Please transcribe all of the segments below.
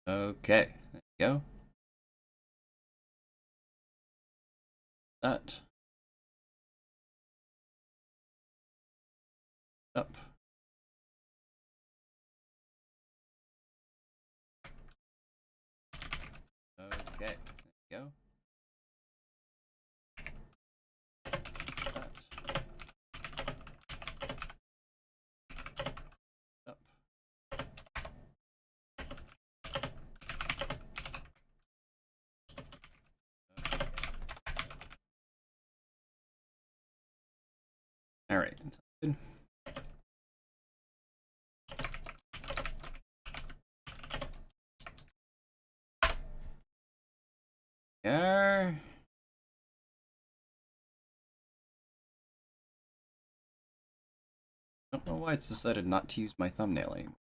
Okay, there you go. That. Up. Okay, there you go. That. Up. Alright, good. There. I don't know why it's decided not to use my thumbnail anymore.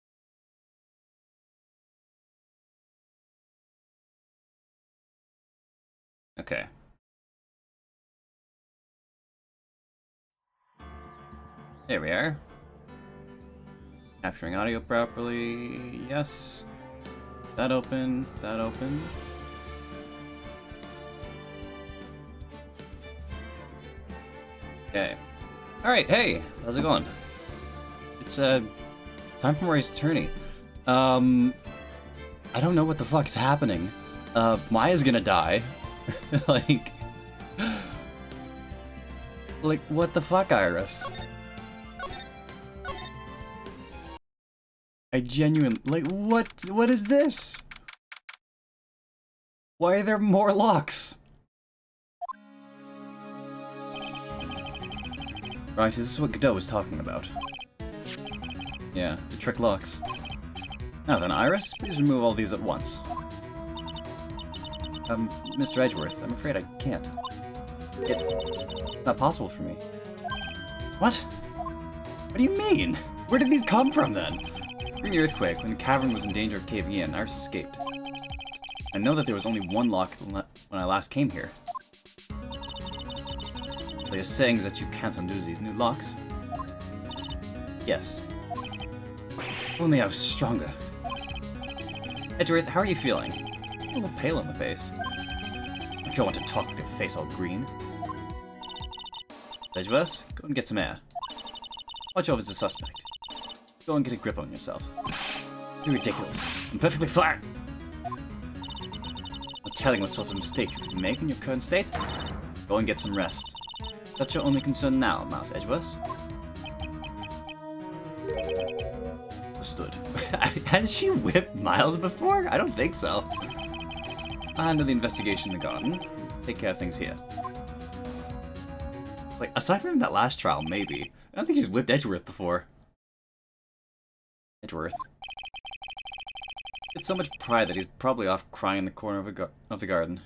Okay. There we are. Capturing audio properly. Yes. That open. That open. Okay. Alright, hey! How's it going? It's, time for Maria's attorney. I don't know what the fuck's happening. Maya's gonna die. like... Like, what the fuck, Iris? I genuinely... Like, what is this? Why are there more locks? Right, is this what Godot was talking about? Yeah, the trick locks. Now then, Iris, please remove all these at once. Mr. Edgeworth, I'm afraid I can't. It's not possible for me. What? What do you mean? Where did these come from, then? During the earthquake, when the cavern was in danger of caving in, Iris escaped. I know that there was only one lock when I last came here. So you're saying that you can't undo these new locks? Yes. If only I was stronger. Edgeworth, how are you feeling? A little pale in the face. I don't want to talk with your face all green. Edgeworth, go and get some air. Watch over the suspect. Go and get a grip on yourself. You're ridiculous. I'm perfectly fine. No telling what sort of mistake you could make in your current state. Go and get some rest. That's your only concern now, Mouse Edgeworth. Understood. Has she whipped Miles before? I don't think so. I'll handle the investigation in the garden. Take care of things here. Like, aside from that last trial, maybe. I don't think she's whipped Edgeworth before. Edgeworth. It's so much pride that he's probably off crying in the corner of the garden.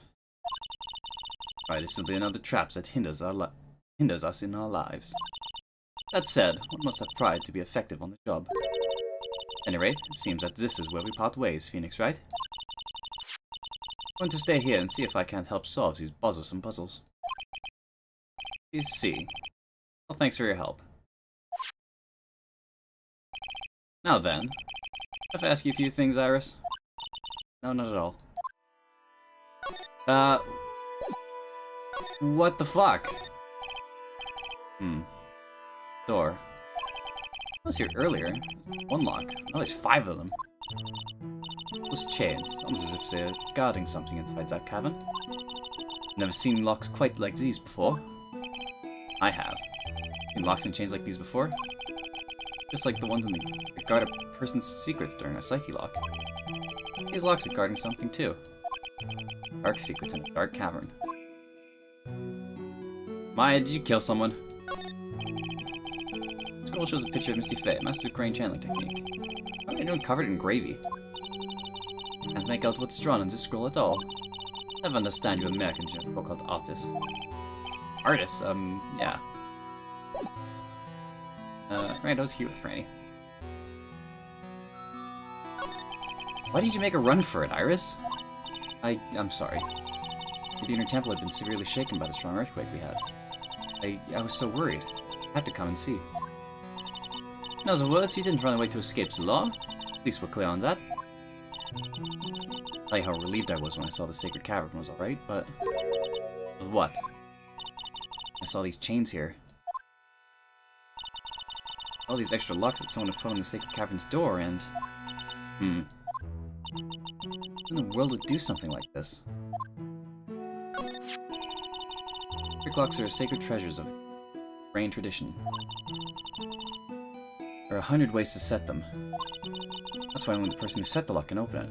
Pride is simply another trap that hinders us in our lives. That said, one must have pride to be effective on the job. At any rate, it seems that this is where we part ways, Phoenix, right? I'm going to stay here and see if I can't help solve these bothersome puzzles. Please see. Well, thanks for your help. Now then, I have to ask you a few things, Iris. No, not at all. What the fuck? Door. I was here earlier. One lock. Now there's 5 of them. Those chains, almost as if they're guarding something inside that cavern. Never seen locks quite like these before. I have. Seen locks and chains like these before. Just like the ones in that guard a person's secrets during a psyche lock. These locks are guarding something too. Dark secrets in a dark cavern. Maya, did you kill someone? This scroll shows a picture of Misty Faye, master of crane channeling technique. How are you doing covered in gravy? Can't make out what's drawn on this scroll at all. Never understand you Americans, you so-called artists. Artists? Yeah. Right, I was here with Franny. Why did you make a run for it, Iris? I'm sorry. The inner temple had been severely shaken by the strong earthquake we had. I was so worried. I had to come and see. In other words, you didn't run away to escape the law. At least we're clear on that. I'll tell you how relieved I was when I saw the sacred cavern was alright, but... With what? I saw these chains here. All these extra locks that someone had put on the sacred cavern's door, and... Who in the world would do something like this? Brick locks are sacred treasures of brain tradition. There are 100 ways to set them. That's why only the person who set the lock can open it.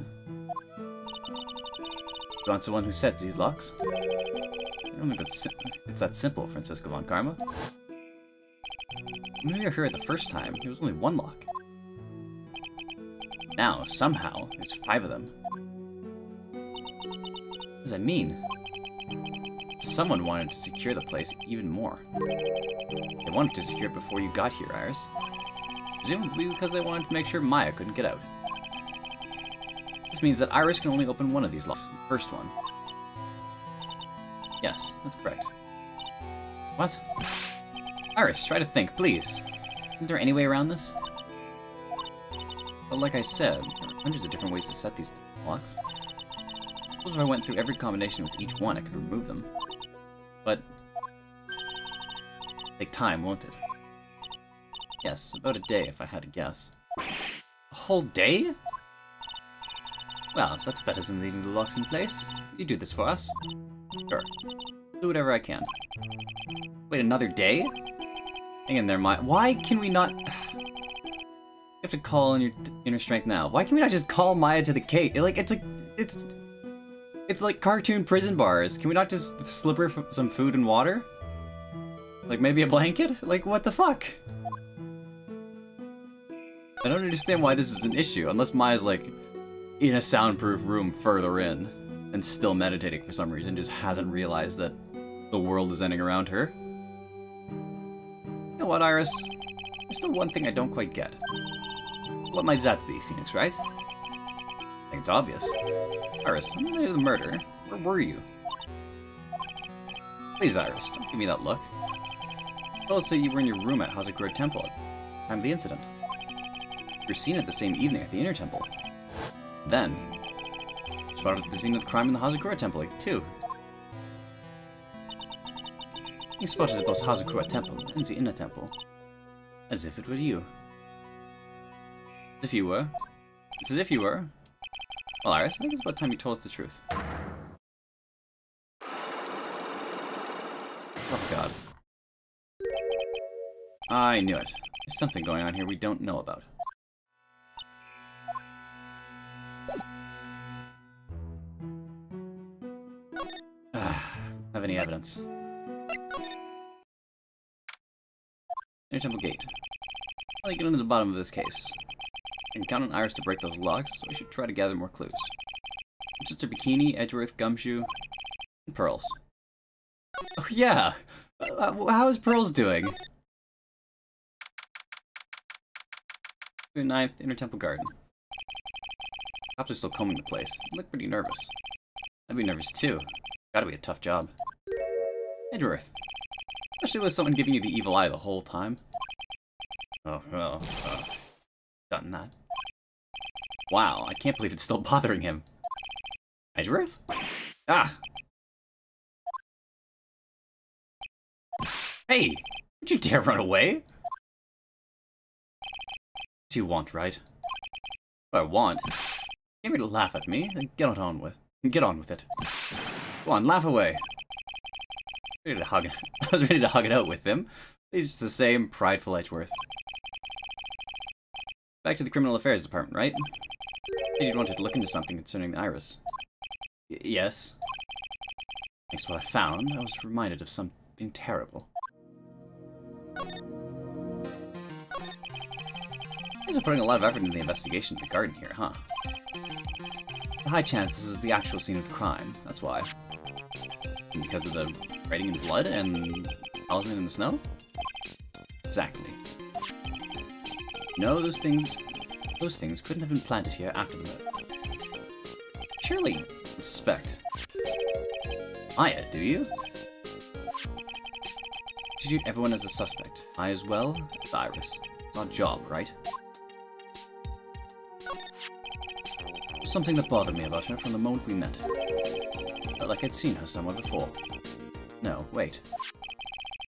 You want someone who sets these locks? I don't think it's that simple, Francisco von Karma. When we were here the first time, there was only one lock. Now, somehow, there's 5 of them. What does that mean? Someone wanted to secure the place even more. They wanted to secure it before you got here, Iris. Presumably because they wanted to make sure Maya couldn't get out. This means that Iris can only open one of these locks, the first one. Yes, that's correct. What? Iris, try to think, please. Isn't there any way around this? But like I said, there are hundreds of different ways to set these locks. Suppose if I went through every combination with each one, I could remove them. But... it'll take time, won't it? Yes, about a day if I had to guess. A whole day? Well, that's better than leaving the locks in place. You do this for us. Sure. Do whatever I can. Wait, another day? Hang in there, Maya. Why can we not... You have to call on your inner strength now. Why can we not just call Maya to the cave? Like, it's like cartoon prison bars. Can we not just slip her some food and water? Like, maybe a blanket? Like, what the fuck? I don't understand why this is an issue, unless Maya's, like, in a soundproof room further in, and still meditating for some reason, just hasn't realized that the world is ending around her. You know what, Iris? There's still one thing I don't quite get. What might that be, Phoenix, right? I think it's obvious. Iris, on the night of the murder, where were you? Please, Iris, don't give me that look. Well, let's say you were in your room at Hazakura Temple at the time of the incident. You were seen at the same evening at the Inner Temple. Then, you spotted at the scene of the crime in the Hazakura Temple, too. You spotted at both Hazakura Temple and the Inner Temple. As if it were you. As if you were. It's as if you were. Well, Iris, I think it's about time you told us the truth. Oh, God. I knew it. There's something going on here we don't know about. Have any evidence? Inner Temple Gate. I'll get into the bottom of this case. I can count on Iris to break those locks, so I should try to gather more clues. Sister Bikini, Edgeworth, Gumshoe, and Pearls. Oh yeah! How is Pearls doing? 9th, Inner Temple Garden. Cops are still combing the place. They look pretty nervous. I'd be nervous too. Gotta be a tough job. Edgeworth. Especially with someone giving you the evil eye the whole time. Oh, well, done that. Wow, I can't believe it's still bothering him. Edgeworth? Ah! Hey! Don't you dare run away! What you want, right? What I want? You came here to laugh at me, then get on with it. Go on, laugh away. Ready to hug it. I was ready to hug it out with him. He's just the same prideful Edgeworth. Back to the Criminal Affairs Department, right? You wanted to look into something concerning the Iris. Yes. Thanks to what I found, I was reminded of something terrible. You guys are putting a lot of effort into the investigation of the garden here, huh? A high chance this is the actual scene of the crime, that's why. And because of the writing in blood and talisman in the snow? Exactly. No, those things couldn't have been planted here after the murder. Surely, you suspect. Maya, do you? You shoot everyone as a suspect. I as well as Iris. It's our job, right? Something that bothered me about her from the moment we met. Felt like I'd seen her somewhere before. No, wait.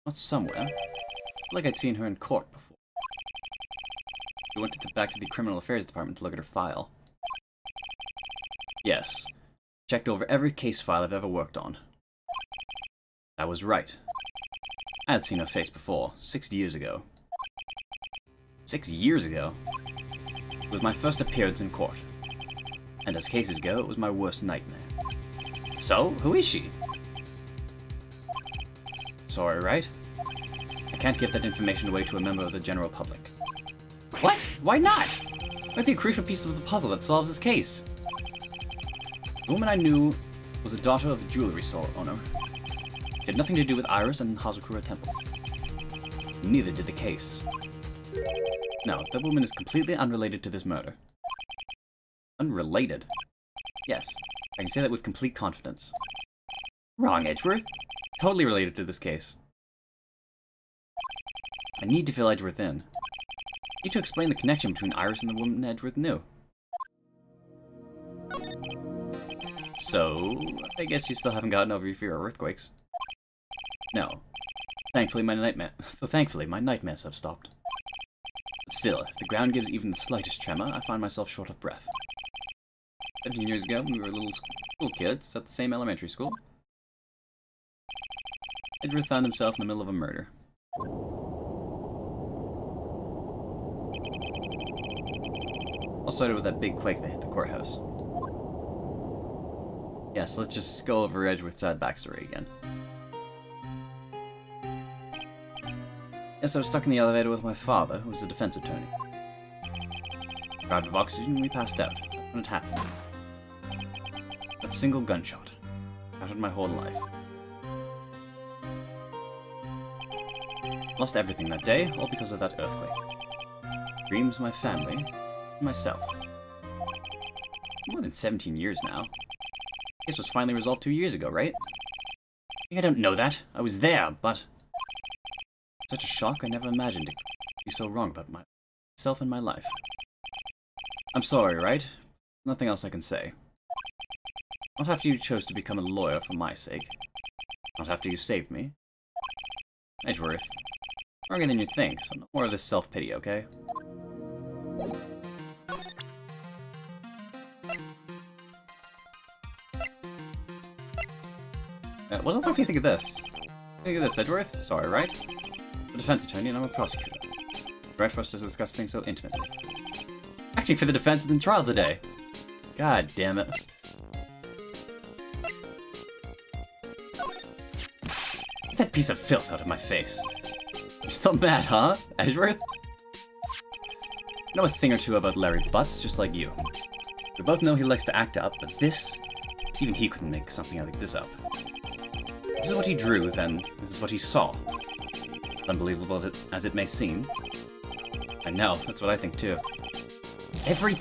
Not somewhere. Felt like I'd seen her in court before. We went back to the Criminal Affairs Department to look at her file. Yes. Checked over every case file I've ever worked on. I was right. I had seen her face before, 6 years ago. 6 years ago? It was my first appearance in court. And as cases go, it was my worst nightmare. So, who is she? Sorry, right? I can't give that information away to a member of the general public. What? Why not? It might be a crucial piece of the puzzle that solves this case. The woman I knew was the daughter of a jewelry store owner. She had nothing to do with Iris and Hazakura Temple. Neither did the case. No, that woman is completely unrelated to this murder. Unrelated? Yes, I can say that with complete confidence. Wrong, Edgeworth. Totally related to this case. I need to fill Edgeworth in. I need to explain the connection between Iris and the woman Edgeworth knew. So, I guess you still haven't gotten over your fear of earthquakes. No. Thankfully, my nightmares have stopped. But still, if the ground gives even the slightest tremor, I find myself short of breath. 17 years ago, when we were little school kids at the same elementary school, Edgeworth found himself in the middle of a murder. All started with that big quake that hit the courthouse. Yes, let's just go over Edgeworth's sad backstory again. Yes, I was stuck in the elevator with my father, who was a defense attorney. Deprived of oxygen, we passed out. That's when it happened. That single gunshot shattered my whole life. Lost everything that day, all because of that earthquake. Dreams, my family, and myself. More than 17 years now. This was finally resolved 2 years ago, right? I don't know that. I was there, but... Such a shock, I never imagined it could be so wrong about myself and my life. I'm sorry, right? Nothing else I can say. Not after you chose to become a lawyer for my sake. Not after you saved me. Edgeworth. Stronger than you'd think, so no more of this self-pity, okay? What the fuck do you think of this? Think of this, Edgeworth? Sorry, right? I'm a defense attorney and I'm a prosecutor. Right for us to discuss things so intimately. Acting for the defense in the trial today. God damn it. Get that piece of filth out of my face. You're still mad, huh, Edgeworth? I know a thing or two about Larry Butts, just like you. We both know he likes to act up, but this... Even he couldn't make something like this up. This is what he drew, then this is what he saw. Unbelievable as it may seem. I know, that's what I think too. Every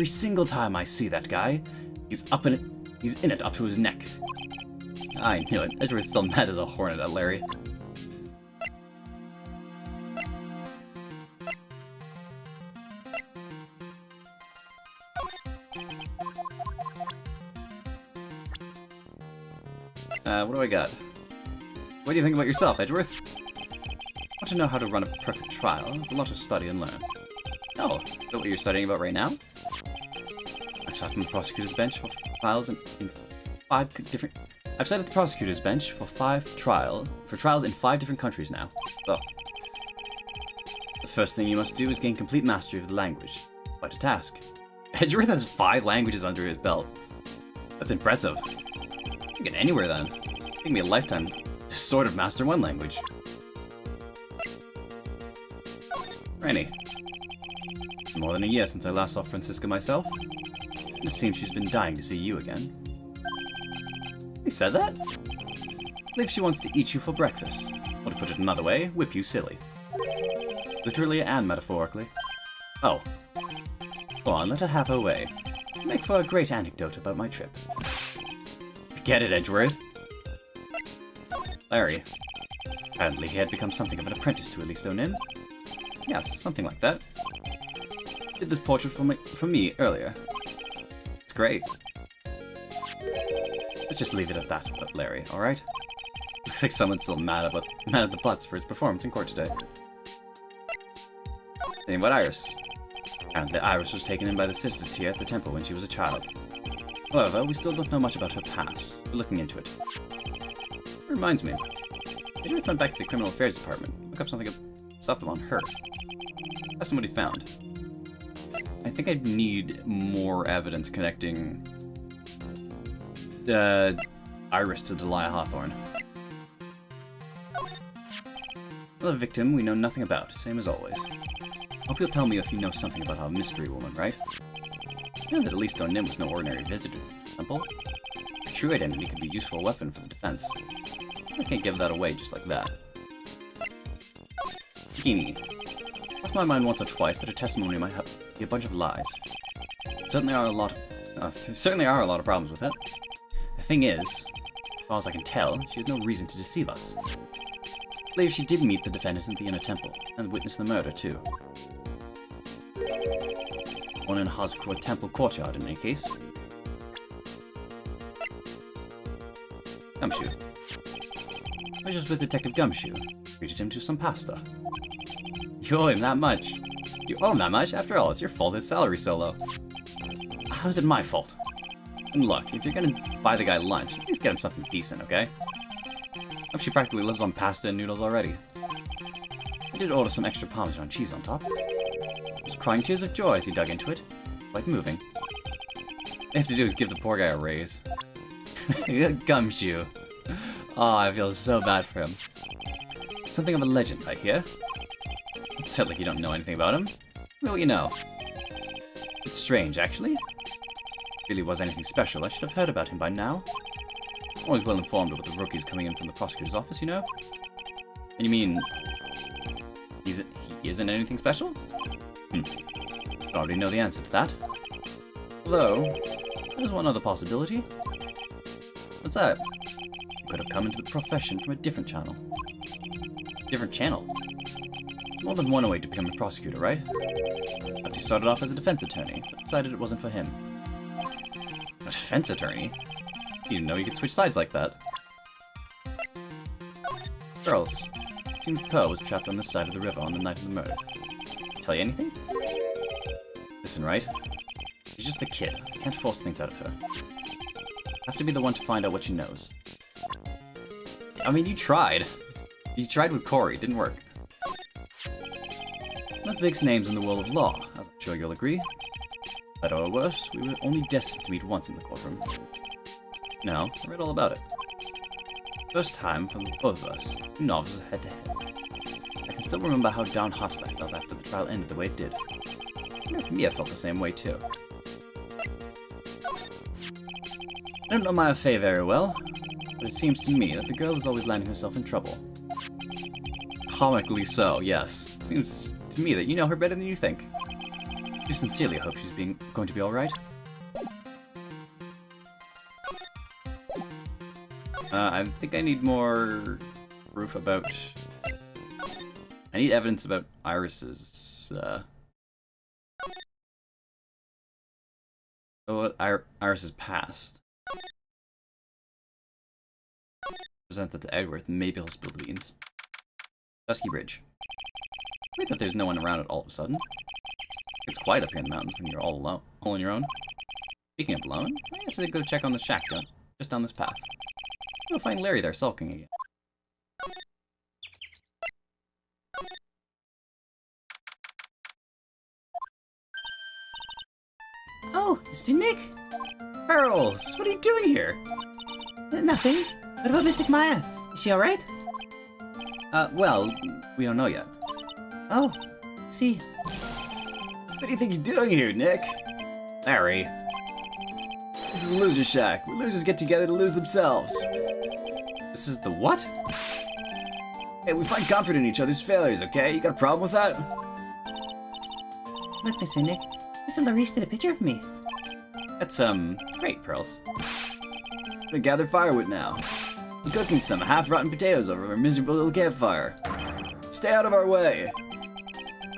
single time I see that guy, he's in it up to his neck. I knew it. Edgeworth's still mad as a hornet at Larry. What do I got? What do you think about yourself, Edgeworth? Want to know how to run a perfect trial? It's a lot to study and learn. Oh, is that what you're studying about right now? I've sat on the prosecutor's bench for trials in 5 different... I've sat at the prosecutor's bench for trials in 5 different countries now. So, the first thing you must do is gain complete mastery of the language. Quite a task. Edgeworth has 5 languages under his belt. That's impressive. I can get anywhere then. It'll take me a lifetime to sort of master 1 language. Rainy. More than a year since I last saw Francisca myself. It seems she's been dying to see you again. He said that? I believe she wants to eat you for breakfast. Or to put it another way, whip you silly. Literally and metaphorically. Oh. Go on, let her have her way. Make for a great anecdote about my trip. Get it, Edgeworth. Larry. Apparently he had become something of an apprentice to Elise O'Nin. Yes, something like that. Did this portrait for me earlier. It's great. Let's just leave it at that about Larry, alright? Looks like someone's still mad at the Butts for his performance in court today. Then what Iris? Apparently Iris was taken in by the sisters here at the temple when she was a child. However, we still don't know much about her past. We're looking into it. It reminds me. Maybe we went back to the criminal affairs department. Look up stuff on her. That's somebody found. I think I'd need more evidence connecting Iris to Delia Hawthorne. Well, the victim we know nothing about, same as always. Hope you'll tell me if you know something about our mystery woman, right? You know that at least Donim was no ordinary visitor to the temple. A true identity could be a useful weapon for the defense. I can't give that away just like that. Bikini. Crossed my mind once or twice that her testimony might be a bunch of lies. Certainly are a lot of problems with it. The thing is, as far as I can tell, she has no reason to deceive us. I believe she did meet the defendant in the inner temple, and witnessed the murder too. One in Hazakura Temple courtyard in any case. Gumshoe. I was just with Detective Gumshoe. Treated him to some pasta. You owe him that much. You owe him that much? After all, it's your fault his salary's so low. How's it my fault? And look, if you're gonna buy the guy lunch, at least get him something decent, okay? She practically lives on pasta and noodles already. I did order some extra Parmesan cheese on top. He was crying tears of joy as he dug into it. Quite moving. All I have to do is give the poor guy a raise. Gumshoe. Oh, I feel so bad for him. Something of a legend, I hear. It sounds like you don't know anything about him. Know what you know. It's strange, actually. If he really was anything special, I should have heard about him by now. Always well informed about the rookies coming in from the prosecutor's office, you know? And you mean... he isn't anything special? I already know the answer to that. Although, there's one other possibility. What's that? You could have come into the profession from a different channel. Different channel? More than one way to become a prosecutor, right? Perhaps he started off as a defense attorney, but decided it wasn't for him. A defense attorney? You didn't know you could switch sides like that. Girls, it seems Pearl was trapped on this side of the river on the night of the murder. Tell you anything? Listen, right? She's just a kid. I can't force things out of her. I have to be the one to find out what she knows. I mean, you tried. You tried with Corey. It didn't work. Not the biggest names in the world of law, as I'm sure you'll agree. Better or worse, we were only destined to meet once in the courtroom. No, I read all about it. First time from both of us, two novices head to head. I can still remember how downhearted I felt after the trial ended the way it did. I know for me I felt the same way too. I don't know my affair very well, but it seems to me that the girl is always landing herself in trouble. Comically so, yes. It seems to me that you know her better than you think. I do sincerely hope she's going to be alright. I think I need more proof about... I need evidence about Iris's, Iris's past. Present that to Edgeworth, maybe he'll spill the beans. Dusky Bridge. Weird that there's no one around it all of a sudden. It's quiet up here in the mountains when you're all alone, all on your own. Speaking of alone, I guess I should go check on the shack just down this path. You'll find Larry there sulking again. Oh, Mr. Nick! Pearls, what are you doing here? Nothing. What about Mystic Maya? Is she alright? Well, we don't know yet. Oh, see. What do you think you're doing here, Nick? Larry. This is the loser shack, where losers get together to lose themselves. This is the what? Hey, we find comfort in each other's failures, okay? You got a problem with that? Look, Mr. Nick. Mr. Larice did a picture of me. That's, great, Pearls. Gonna gather firewood now. I'm cooking some half-rotten potatoes over our miserable little campfire. Stay out of our way.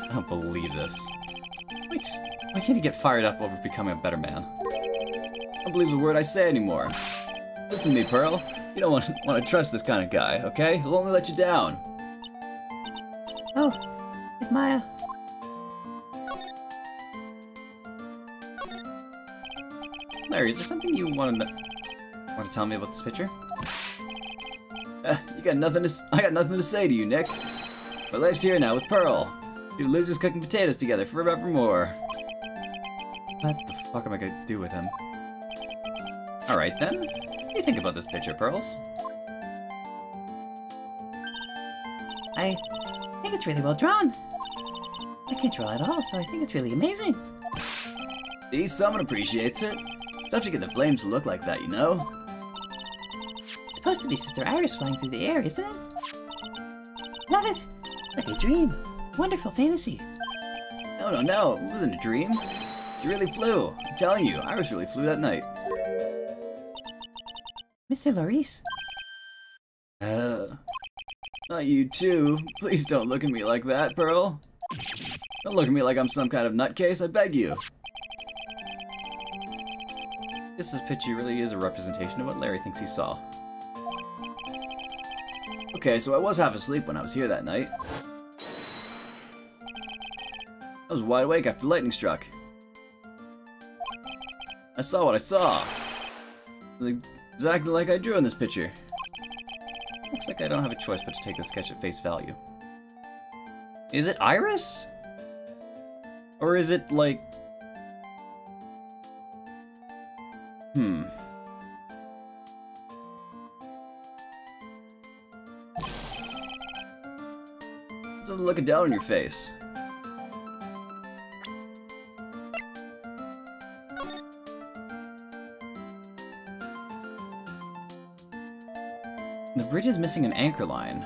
I don't believe this. Why can't you get fired up over becoming a better man? don't believe a word I say anymore. Listen to me, Pearl. You don't want to trust this kind of guy, okay? He'll only let you down. Oh, with Maya. Larry, is there something you want to tell me about this picture? I got nothing to say to you, Nick. My life's here now with Pearl. Two losers cooking potatoes together forevermore. What the fuck am I gonna do with him? Alright then. What do you think about this picture, Pearls? I think it's really well drawn. I can't draw at all, so I think it's really amazing. See, someone appreciates it. It's tough to get the flames to look like that, you know? It's supposed to be Sister Iris flying through the air, isn't it? Love it! Like a dream. Wonderful fantasy. No, it wasn't a dream. She really flew. I'm telling you, Iris really flew that night. Mr. Maurice. Not you too. Please don't look at me like that, Pearl. Don't look at me like I'm some kind of nutcase, I beg you. This picture really is a representation of what Larry thinks he saw. Okay, so I was half asleep when I was here that night. I was wide awake after lightning struck. I saw what I saw. Exactly like I drew in this picture. Looks like I don't have a choice but to take the sketch at face value. Is it Iris? Or is it like... Something looking down on your face. The bridge is missing an anchor line.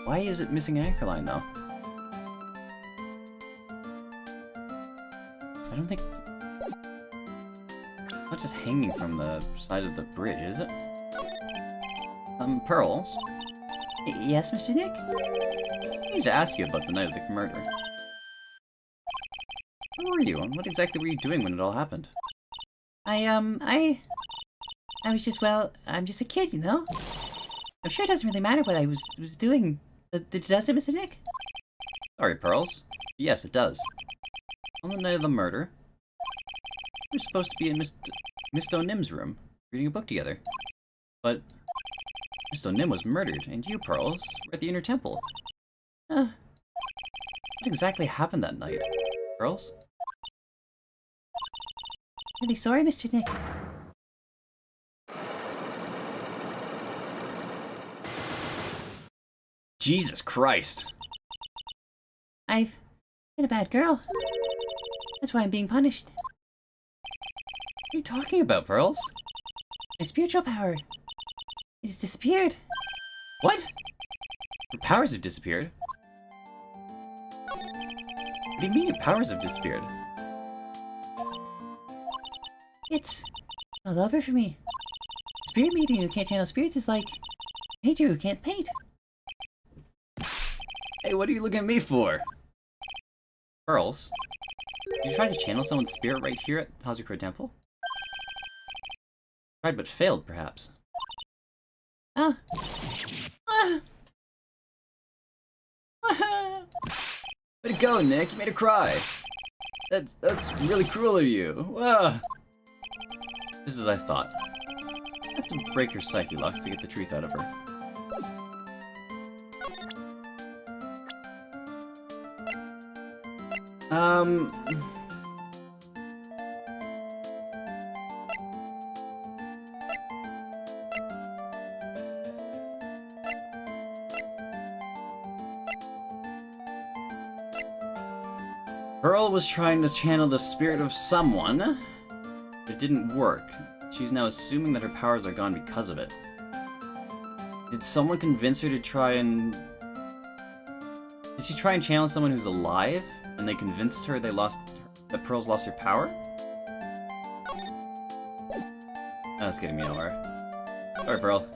Why is it missing an anchor line, though? I don't think... It's not just hanging from the side of the bridge, is it? Pearls? Yes, Mr. Nick? I need to ask you about the night of the murder. Where were you, and what exactly were you doing when it all happened? I was just, well, I'm just a kid, you know? I'm sure it doesn't really matter what I was doing. Does it, Mr. Nick? Sorry, Pearls. Yes, it does. On the night of the murder, we were supposed to be in Miss O'Nim's room, reading a book together. But Miss O'Nim was murdered, and you, Pearls, were at the Inner Temple. What exactly happened that night, Pearls? Really sorry, Mr. Nick. Jesus Christ. I've been a bad girl. That's why I'm being punished. What are you talking about, Pearls? My spiritual power. It has disappeared. What? Your powers have disappeared? What do you mean your powers have disappeared? It's all over for me. Spirit medium who can't channel spirits is like a painter who can't paint. Hey, what are you looking at me for? Pearls? Did you try to channel someone's spirit right here at Hazukro Temple? Tried but failed, perhaps. Ah. Way to go, Nick! You made her cry! That's really cruel of you! Ah. Just as I thought. I have to break her psyche locks to get the truth out of her. Pearl was trying to channel the spirit of someone, but it didn't work. She's now assuming that her powers are gone because of it. Did someone convince her to try and... Did she try and channel someone who's alive, and they convinced her that Pearl's lost her power? That's getting me nowhere. Sorry, Pearl.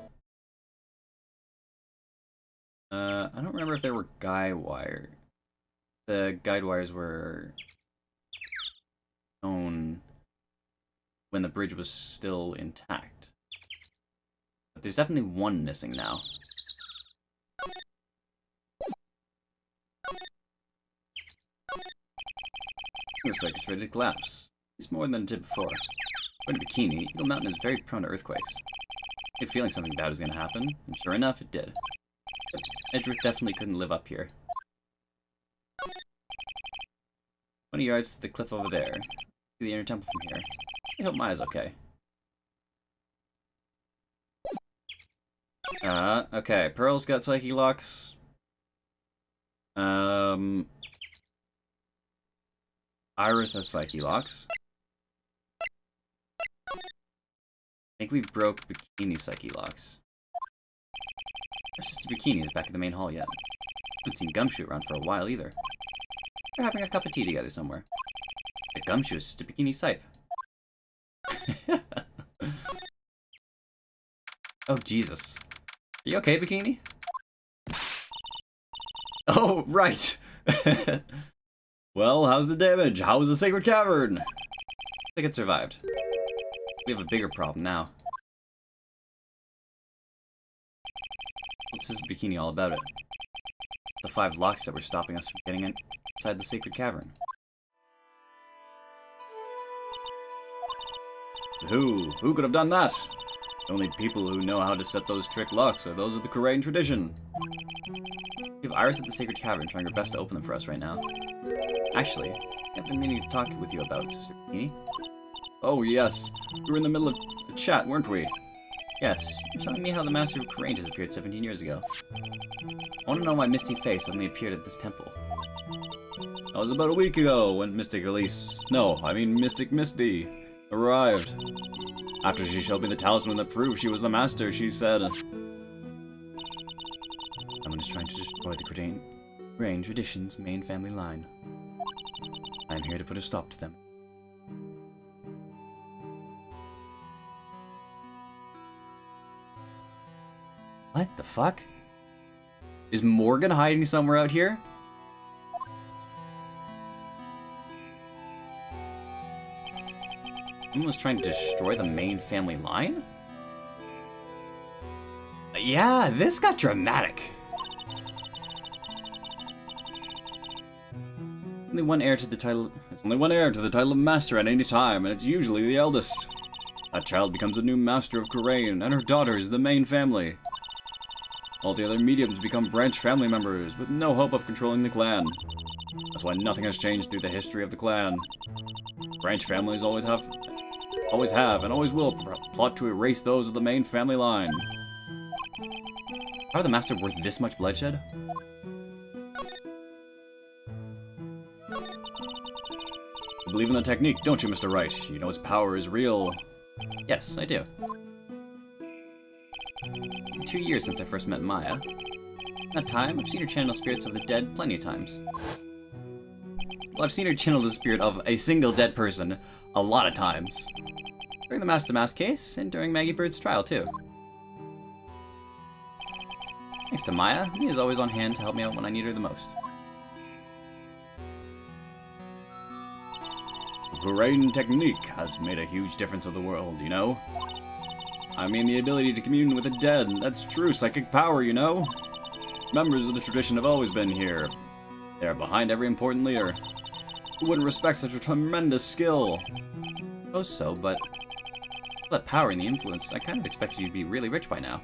I don't remember if there were guide wire. The guide wires were shown when the bridge was still intact. But there's definitely one missing now. Looks like it's ready to collapse. It's more than it did before. According to Bikini, Eagle Mountain is very prone to earthquakes. I had a feeling something bad was going to happen, and sure enough, it did. But Edgeworth definitely couldn't live up here. 20 yards to the cliff over there. See the inner temple from here. I hope Maya's okay. Okay, Pearl's got Psyche Locks. Iris has Psyche Locks. I think we broke Bikini's Psyche Locks. Our sister Bikini is back in the main hall yet. Haven't seen Gumshoe around for a while either. We're having a cup of tea together somewhere. The Gumshoe is sister Bikini's type. Oh, Jesus. Are you okay, Bikini? Oh, right! Well, how's the damage? How's the Sacred Cavern? I think it survived. We have a bigger problem now. What's this Bikini all about it? The 5 locks that were stopping us from getting inside the Sacred Cavern. Who could have done that? The only people who know how to set those trick locks are those of the Korean tradition. We have Iris at the Sacred Cavern trying her best to open them for us right now. Actually, I've been meaning to talk with you about, Sister Bikini. Oh yes, we were in the middle of a chat, weren't we? Yes, you're telling me how the Master of Korean disappeared 17 years ago. I want to know why Misty Faye suddenly appeared at this temple. That was about a week ago when Mystic Elise... No, I mean Mystic Misty arrived. After she showed me the talisman that proved she was the Master, she said... Someone is trying to destroy the Korean tradition's main family line. I am here to put a stop to them. What the fuck? Is Morgan hiding somewhere out here? Someone was trying to destroy the main family line? Yeah, this got dramatic. Only one heir to the title. There's only one heir to the title of Master at any time, and it's usually the eldest. That child becomes a new Master of Korean, and her daughter is the main family. All the other mediums become branch family members, with no hope of controlling the clan. That's why nothing has changed through the history of the clan. Branch families always have, and always will plot to erase those of the main family line. How are the Master worth this much bloodshed? You believe in the technique, don't you, Mr. Wright? You know its power is real. Yes, I do. It's been 2 years since I first met Maya. In that time, I've seen her channel spirits of the dead plenty of times. Well, I've seen her channel the spirit of a single dead person a lot of times. During the Mask case, and during Maggie Bird's trial, too. Thanks to Maya, Mia is always on hand to help me out when I need her the most. The Korean technique has made a huge difference with the world, you know? I mean the ability to commune with the dead, that's true psychic power, you know? Members of the tradition have always been here. They are behind every important leader. Who wouldn't respect such a tremendous skill? Oh so, but... with that power and the influence, I kind of expected you to be really rich by now.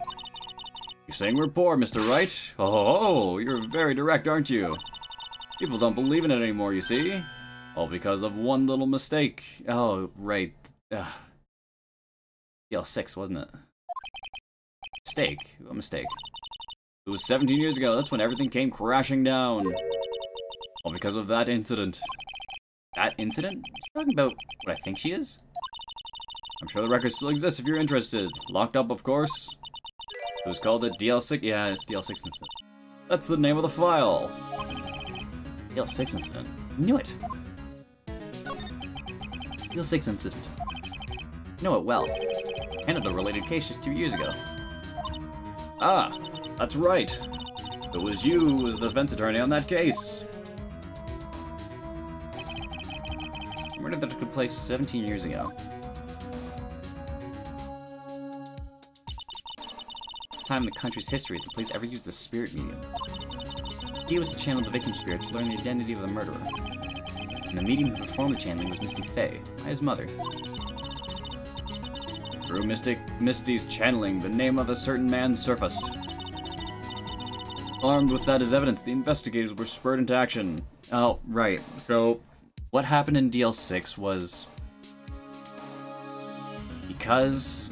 You're saying we're poor, Mr. Wright? Oh, you're very direct, aren't you? People don't believe in it anymore, you see? All because of one little mistake. Oh, right. DL6, wasn't it? Mistake? What mistake? It was 17 years ago, that's when everything came crashing down. All because of that incident. That incident? She's talking about what I think she is? I'm sure the record still exists if you're interested. Locked up, of course. It was called the DL6. Yeah, it's DL6 incident. That's the name of the file. DL6 incident. I knew it. DL6 incident. I know it well. handled a related case just 2 years ago. Ah, that's right. It was you who was the defense attorney on that case. A murder that took place 17 years ago. Time in the country's history the police ever used a spirit medium. He was to channel the victim's spirit to learn the identity of the murderer. And the medium who performed the channeling was Misty Faye, by his mother. Through Misty's channeling, the name of a certain man surfaced. Armed with that as evidence, the investigators were spurred into action. Oh, right. So, what happened in DL6 was... because...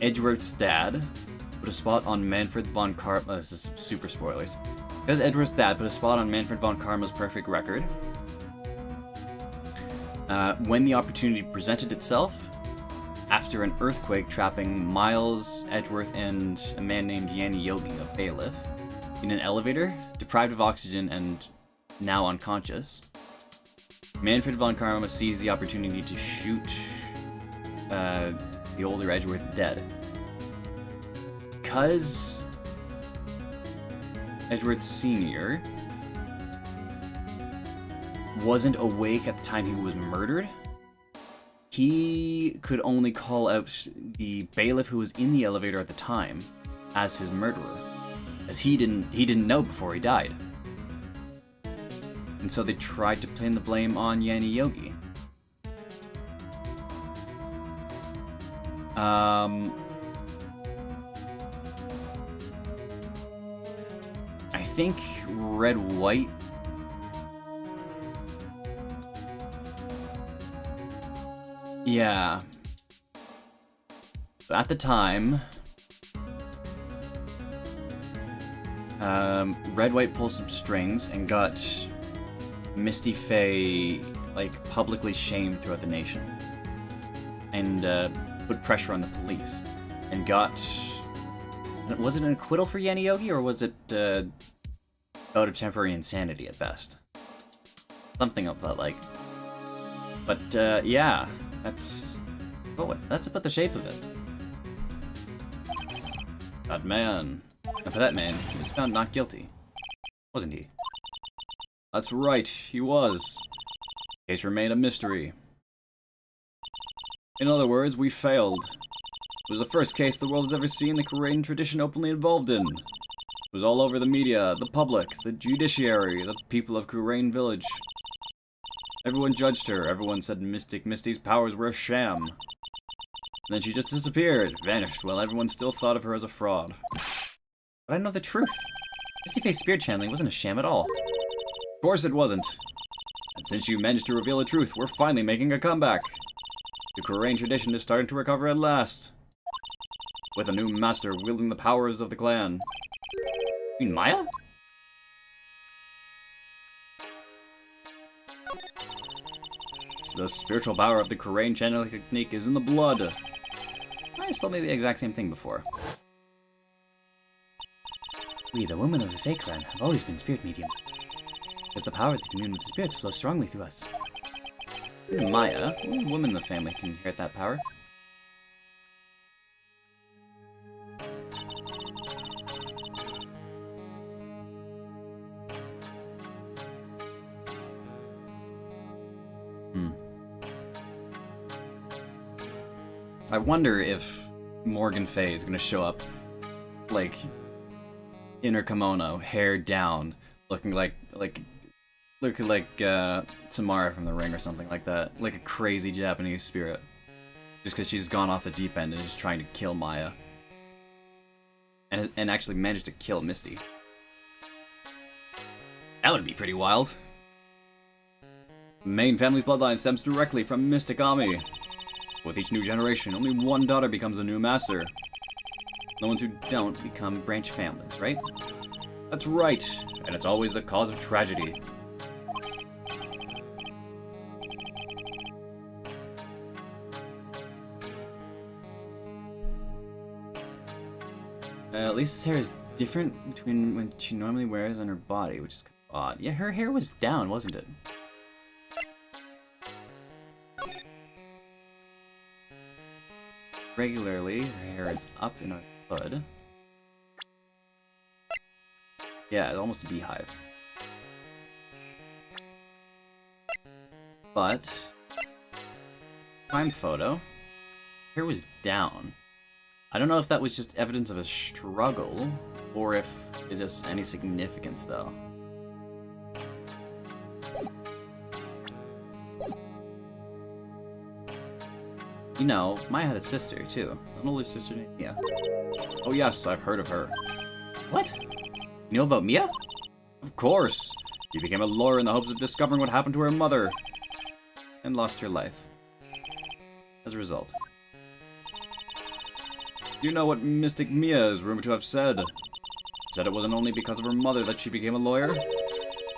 Edgeworth's dad put a spot on Manfred von Karma. This is super spoilers. Because Edgeworth's dad put a spot on Manfred von Karma's perfect record. When the opportunity presented itself, after an earthquake trapping Miles, Edgeworth, and a man named Yanni Yogi, a bailiff, in an elevator, deprived of oxygen and now unconscious, Manfred von Karma seized the opportunity to shoot the older Edgeworth dead. Because Edgeworth Sr. wasn't awake at the time he was murdered, he could only call out the bailiff who was in the elevator at the time as his murderer, as he didn't know before he died. And so they tried to pin the blame on Yanni Yogi. I think Red White yeah. At the time, Red White pulled some strings and got Misty Faye like publicly shamed throughout the nation, and put pressure on the police, and got. Was it an acquittal for Yanni Yogi, or was it out of temporary insanity at best? Something of that like. But yeah, that's about the shape of it. That man. And for that man, he was found not guilty, wasn't he? That's right, he was. Case remained a mystery. In other words, we failed. It was the first case the world has ever seen the Korean tradition openly involved in. It was all over the media, the public, the judiciary, the people of Korean village. Everyone judged her, everyone said Misty's powers were a sham. And then she just disappeared, vanished, while everyone still thought of her as a fraud. But I know the truth. Misty Faye's spirit channeling wasn't a sham at all. Of course it wasn't. And since you managed to reveal the truth, we're finally making a comeback. The Korean tradition is starting to recover at last. With a new master wielding the powers of the clan. You mean Maya? The spiritual power of the Korean channeling technique is in the blood. Maya's told me the exact same thing before. We, the women of the Fae clan, have always been spirit medium. Because the power to commune with the spirits flows strongly through us. Even Maya, only a woman in the family, can inherit that power. I wonder if Morgan Faye is gonna show up, like, in her kimono, hair down, looking like Tamara from The Ring or something like that, like a crazy Japanese spirit, just because she's gone off the deep end and is trying to kill Maya, and actually managed to kill Misty. That would be pretty wild. The main family's bloodline stems directly from Mystic Ami. With each new generation, only one daughter becomes the new master. The ones who don't become branch families, right? That's right, and it's always the cause of tragedy. Lisa's hair is different between when she normally wears on her body, which is kind of odd. Yeah, her hair was down, wasn't it? regularly. Her hair is up in a hood. Yeah, it's almost a beehive. But prime photo. Hair was down. I don't know if that was just evidence of a struggle, or if it is any significance, though. You know, Maya had a sister, too. An older sister named Mia. Oh yes, I've heard of her. What? You know about Mia? Of course! She became a lawyer in the hopes of discovering what happened to her mother. And lost her life. As a result. You know what Mystic Mia is rumored to have said. She said it wasn't only because of her mother that she became a lawyer.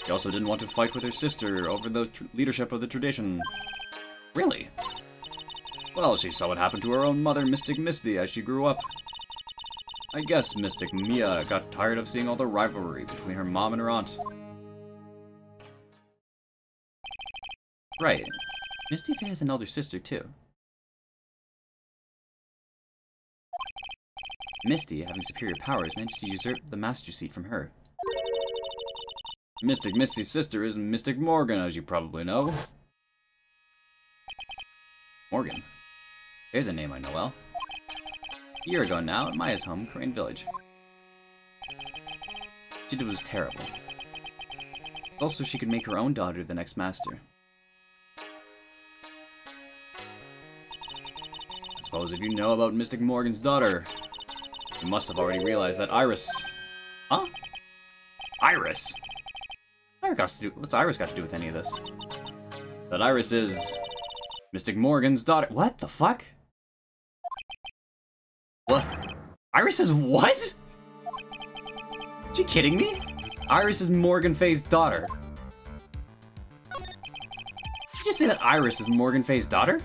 She also didn't want to fight with her sister over the leadership of the tradition. Really? Well, she saw what happened to her own mother, Mystic Misty, as she grew up. I guess Mystic Mia got tired of seeing all the rivalry between her mom and her aunt. Right. Misty Faye has an elder sister, too. Misty, having superior powers, managed to usurp the master seat from her. Mystic Misty's sister is Mystic Morgan, as you probably know. Morgan? There's a name I know well. A year ago now, at Maya's home, Crane Village. She did was terrible. Also, she could make her own daughter the next master. I suppose if you know about Mystic Morgan's daughter, you must have already realized that Iris... Huh? Iris? What's Iris got to do with any of this? That Iris is... Mystic Morgan's daughter... What the fuck? What? Iris is what? Are you kidding me? Iris is Morgan Faye's daughter. Did you just say that Iris is Morgan Faye's daughter?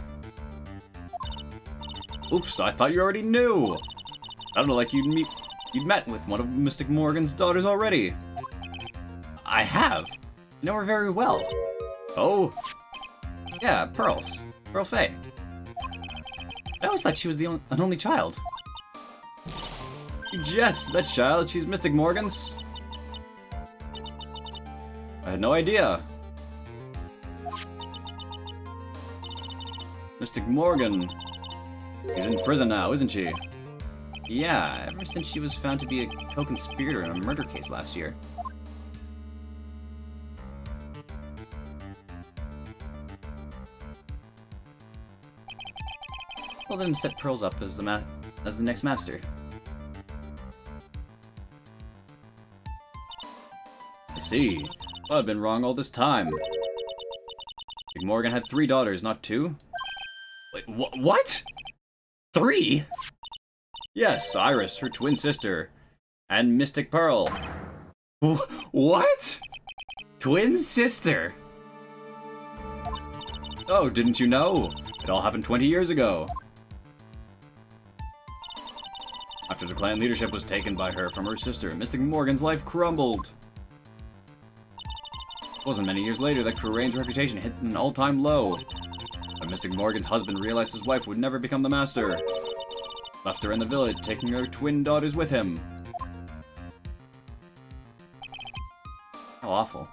Oops, I thought you already knew. I don't know, like you'd met with one of Mystic Morgan's daughters already. I have. You know her very well. Oh. Yeah, Pearl Faye. I always thought she was an only child. Yes, that child, she's Mystic Morgan's. I had no idea. Mystic Morgan. She's in prison now, isn't she? Yeah, ever since she was found to be a co-conspirator in a murder case last year. Well then set Pearls up as the next master. I see. Well, I've been wrong all this time. Morgan had 3 daughters, not 2. Wait, what? 3? Yes, Iris, her twin sister, and Mystic Pearl. What? Twin sister? Oh, didn't you know? It all happened 20 years ago. After the clan leadership was taken by her from her sister, Mystic Morgan's life crumbled. It wasn't many years later that Crurane's reputation hit an all-time low. When Mystic Morgan's husband realized his wife would never become the master, left her in the village, taking her twin daughters with him. How awful.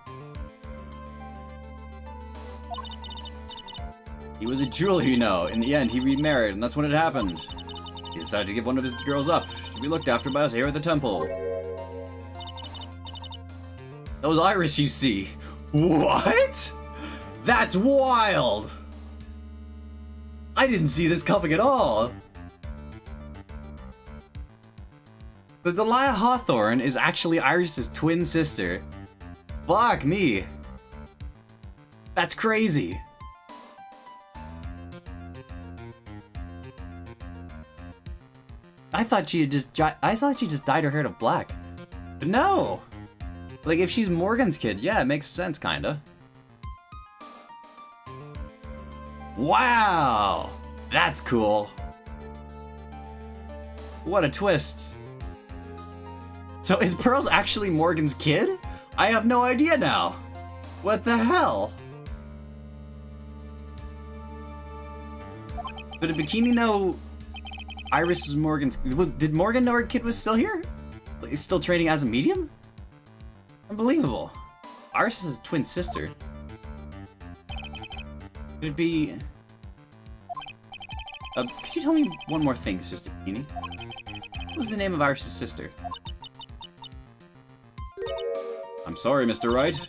He was a jeweler, you know. In the end, he remarried, and that's when it happened. He decided to give one of his girls up to be looked after by us here at the temple. That was Iris, you see. What? That's wild! I didn't see this coming at all. The Delia Hawthorne is actually Iris's twin sister. Fuck me. That's crazy. I thought she just dyed her hair to black. But no. Like if she's Morgan's kid, yeah, it makes sense kinda. Wow. That's cool. What a twist. So is Pearl's actually Morgan's kid? I have no idea now. What the hell? But did Bikini know Iris is Morgan's... Did Morgan know her kid was still here? Like, still training as a medium? Unbelievable. Iris is his twin sister. Could it be... could you tell me one more thing, Sister Bikini? What was the name of Iris' sister? I'm sorry, Mr. Wright.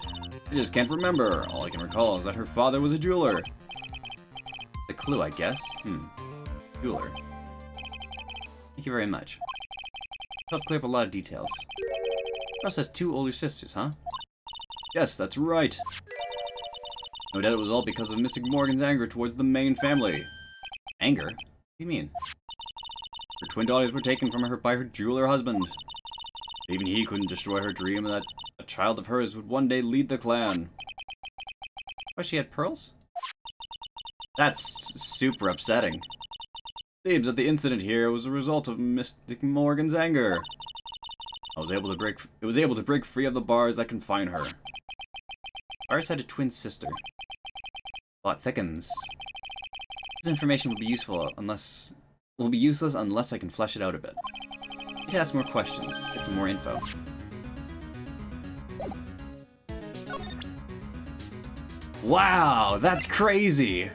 I just can't remember. All I can recall is that her father was a jeweler. The clue, I guess. Jeweler. Thank you very much. Helped clear up a lot of details. Ross has 2 older sisters, huh? Yes, that's right. No doubt it was all because of Mystic Morgan's anger towards the main family. Anger? What do you mean? Her twin daughters were taken from her by her jeweler husband. Even he couldn't destroy her dream that a child of hers would one day lead the clan. Oh, she had pearls? That's super upsetting. Seems that the incident here was a result of Mystic Morgan's anger. It was able to break free of the bars that confine her. Iris had a twin sister. Plot thickens. This information will be useless unless I can flesh it out a bit. I need to ask more questions, get some more info. Wow, that's crazy!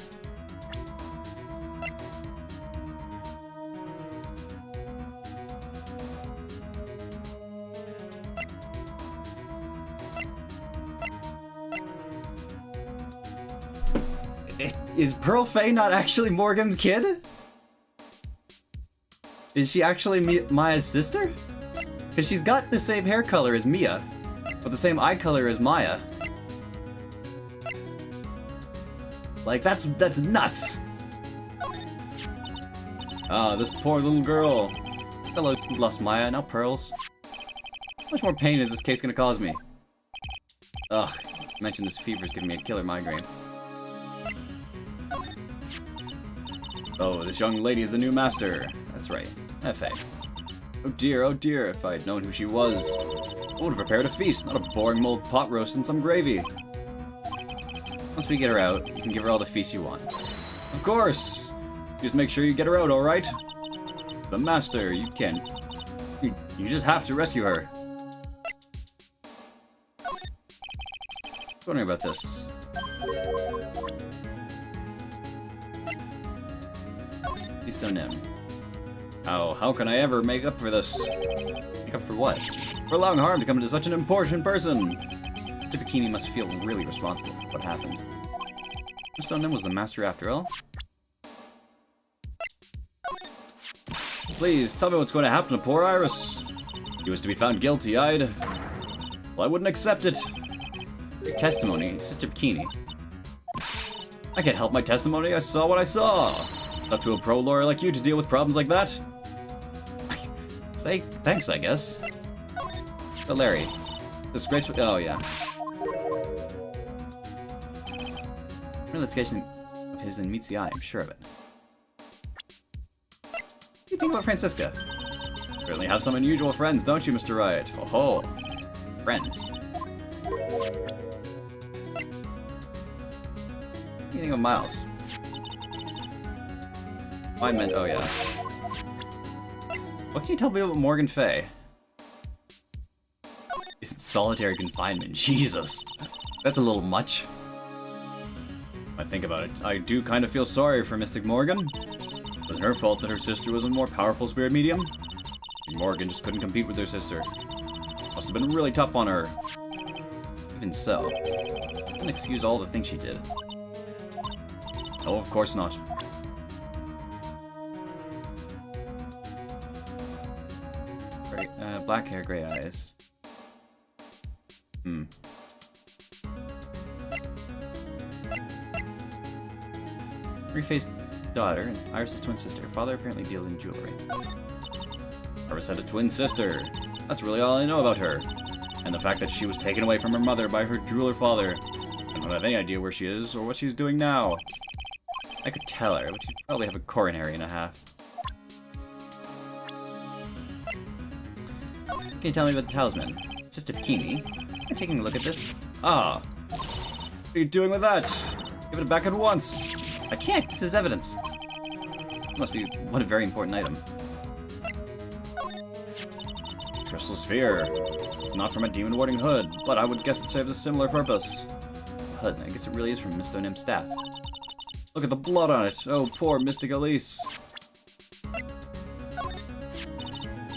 Is Pearl Faye not actually Morgan's kid? Is she actually Maya's sister? Because she's got the same hair color as Mia, but the same eye color as Maya. Like, that's nuts! Ah, this poor little girl. Hello, lost Maya, now Pearls. How much more pain is this case gonna cause me? Ugh, mention this fever's giving me a killer migraine. Oh, this young lady is the new master. That's right, F.A. Oh dear, if I'd known who she was. I would have prepared a feast, not a boring mold pot roast and some gravy. Once we get her out, you can give her all the feast you want. Of course! Just make sure you get her out, alright? The master, you can't... You just have to rescue her. I was wondering about this. Please don't know. How can I ever make up for this? Make up for what? For allowing harm to come to such an important person! Mr. Bikini must feel really responsible for what happened. Mr. Unknown was the master after all? Please, tell me what's going to happen to poor Iris. He was to be found guilty, well, I wouldn't accept it. Your testimony, Sister Bikini. I can't help my testimony, I saw what I saw. It's up to a pro lawyer like you to deal with problems like that. Thanks, I guess. But Larry, disgraceful. Oh yeah. Litigation of his and meets the eye. I'm sure of it. What do you think about Francisca? Certainly have some unusual friends, don't you, Mr. Wright? Oh, friends. What do you think of Miles? I meant, oh yeah. What can you tell me about Morgan Fay? He's in solitary confinement. Jesus. That's a little much. When I think about it, I do kind of feel sorry for Mystic Morgan. It wasn't her fault that her sister was a more powerful spirit medium. And Morgan just couldn't compete with her sister. Must have been really tough on her. Even so, I couldn't excuse all the things she did. No, of course not. Right, black hair, gray eyes. Three-faced daughter and Iris' twin sister. Father apparently deals in jewelry. Iris had a twin sister. That's really all I know about her. And the fact that she was taken away from her mother by her jeweler father. I don't have any idea where she is or what she's doing now. I could tell her, but she'd probably have a coronary and a half. Can you tell me about the talisman? Sister Bikini? Am I taking a look at this? Ah. What are you doing with that? Give it back at once. I can't. This is evidence. Must be one very important item. Crystal Sphere. It's not from a demon warding hood, but I would guess it serves a similar purpose. Hood, I guess it really is from Miss Donim's staff. Look at the blood on it. Oh, poor Mystic Elise.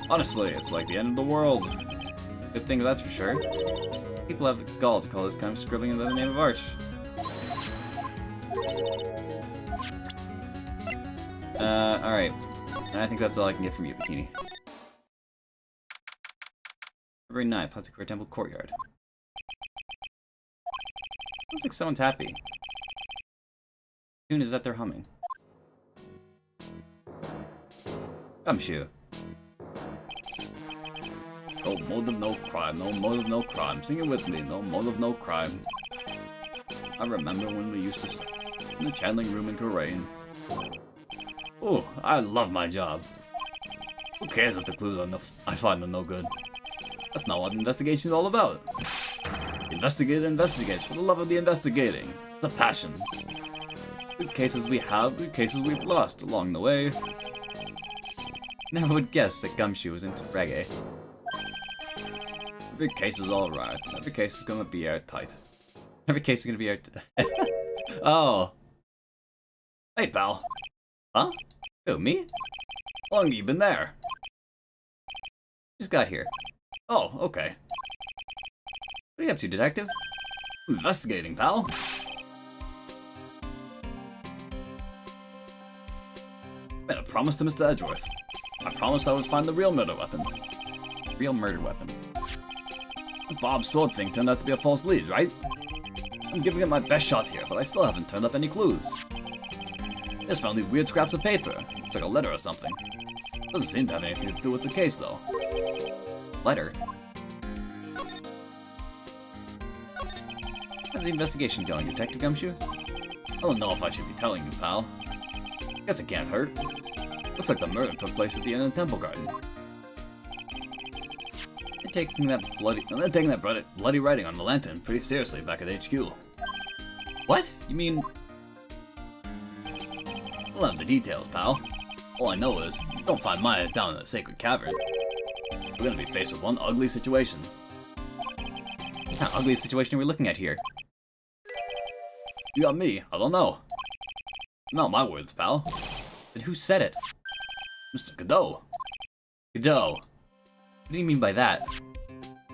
Honestly, it's like the end of the world. Good thing that's for sure. People have the gall to call this kind of scribbling under the name of art. Alright. I think that's all I can get from you, Bikini. February 9th, Hatsukura Temple Courtyard. Looks like someone's happy. Tune is that they're humming. Gumshoe. No motive, no crime. No motive, no crime. Sing it with me. No motive, no crime. I remember when we used to sit in the channeling room in Korean. Oh, I love my job. Who cares if the clues are I find them no good? That's not what investigation is all about. The investigator investigates for the love of the investigating. It's a passion. Good cases we have, good cases we've lost along the way. Never would guess that Gumshoe was into reggae. Every case is alright. Every case is gonna be airtight. Every case is gonna be airtight. Oh. Hey, pal. Huh? Who, me? How long have you been there? Just got here. Oh, okay. What are you up to, detective? I'm investigating, pal. Made a promise to Mr. Edgeworth. I promised I would find the real murder weapon. Real murder weapon. The Bob's sword thing turned out to be a false lead, right? I'm giving it my best shot here, but I still haven't turned up any clues. I just found these weird scraps of paper. Looks like a letter or something. Doesn't seem to have anything to do with the case, though. Letter? How's the investigation going, Detective Gumshoe? I don't know if I should be telling you, pal. Guess it can't hurt. Looks like the murder took place at the end of the Temple Garden. They're taking that bloody writing on the lantern pretty seriously back at HQ. What? You mean... I don't have the details, pal. All I know is, don't find Maya down in the sacred cavern. We're gonna be faced with one ugly situation. What kind of ugly situation are we looking at here? You got me, I don't know. Not my words, pal. Then who said it? Mr. Godot. Godot. What do you mean by that?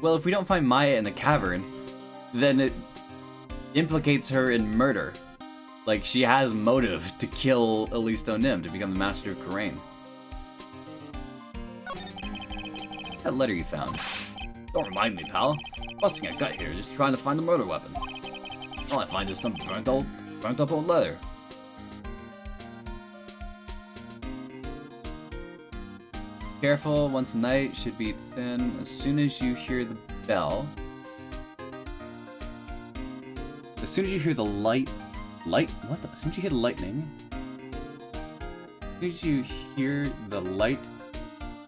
Well, if we don't find Maya in the cavern, then it implicates her in murder. Like, she has motive to kill Elise Donim to become the master of Karain. That letter you found. Don't remind me, pal. Busting a gut here, just trying to find the murder weapon. All I find is some burnt up old letter. Careful, once a night should be thin. As soon as you hear the bell. As soon as you hear the what the? As soon as you hear the lightning. As soon as you hear the light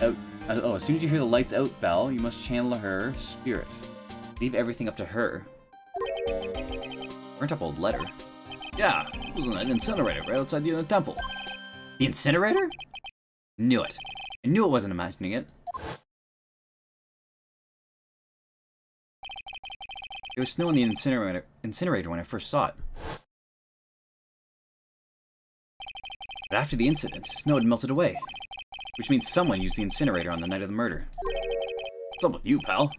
out. Oh, as soon as you hear the lights out bell, you must channel her spirit. Leave everything up to her. Burnt up old letter. Yeah, it was in an incinerator right outside the temple. The incinerator? Knew it. I knew it wasn't imagining it. There was snow in the incinerator when I first saw it. But after the incident, snow had melted away. Which means someone used the incinerator on the night of the murder. What's up with you, pal?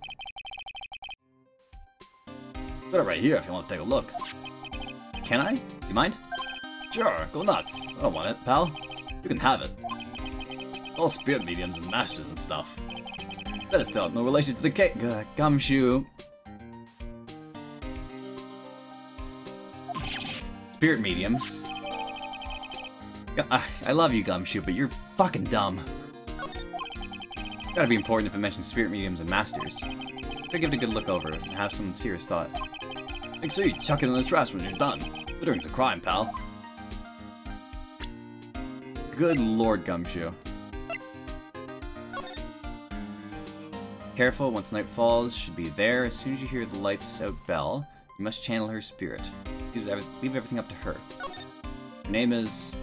Got it right here if you want to take a look. Can I? Do you mind? Sure, go nuts. I don't want it, pal. You can have it. All spirit mediums and masters and stuff. That is still have no relation to the cake. Gumshoe. Spirit mediums. I love you, Gumshoe, but you're fucking dumb. Gotta be important if it mentions spirit mediums and masters. Better give it a good look over and have some serious thought. Make sure you chuck it in the trash when you're done. Littering's a crime, pal. Good lord, Gumshoe. Careful, once night falls, should be there. As soon as you hear the lights out bell, you must channel her spirit. Leave everything up to her. Her name is...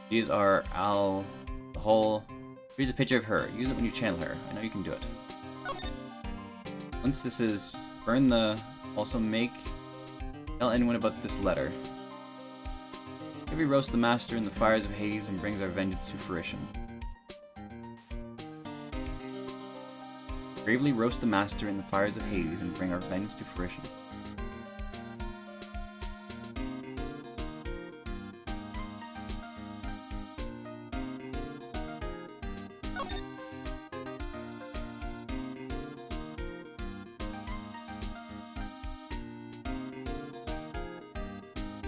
These are the whole... Here's a picture of her. Use it when you channel her. I know you can do it. Once this is burn the also make tell anyone about this letter. Maybe roast the master in the fires of Hades and brings our vengeance to fruition. Bravely roast the master in the fires of Hades and bring our vengeance to fruition.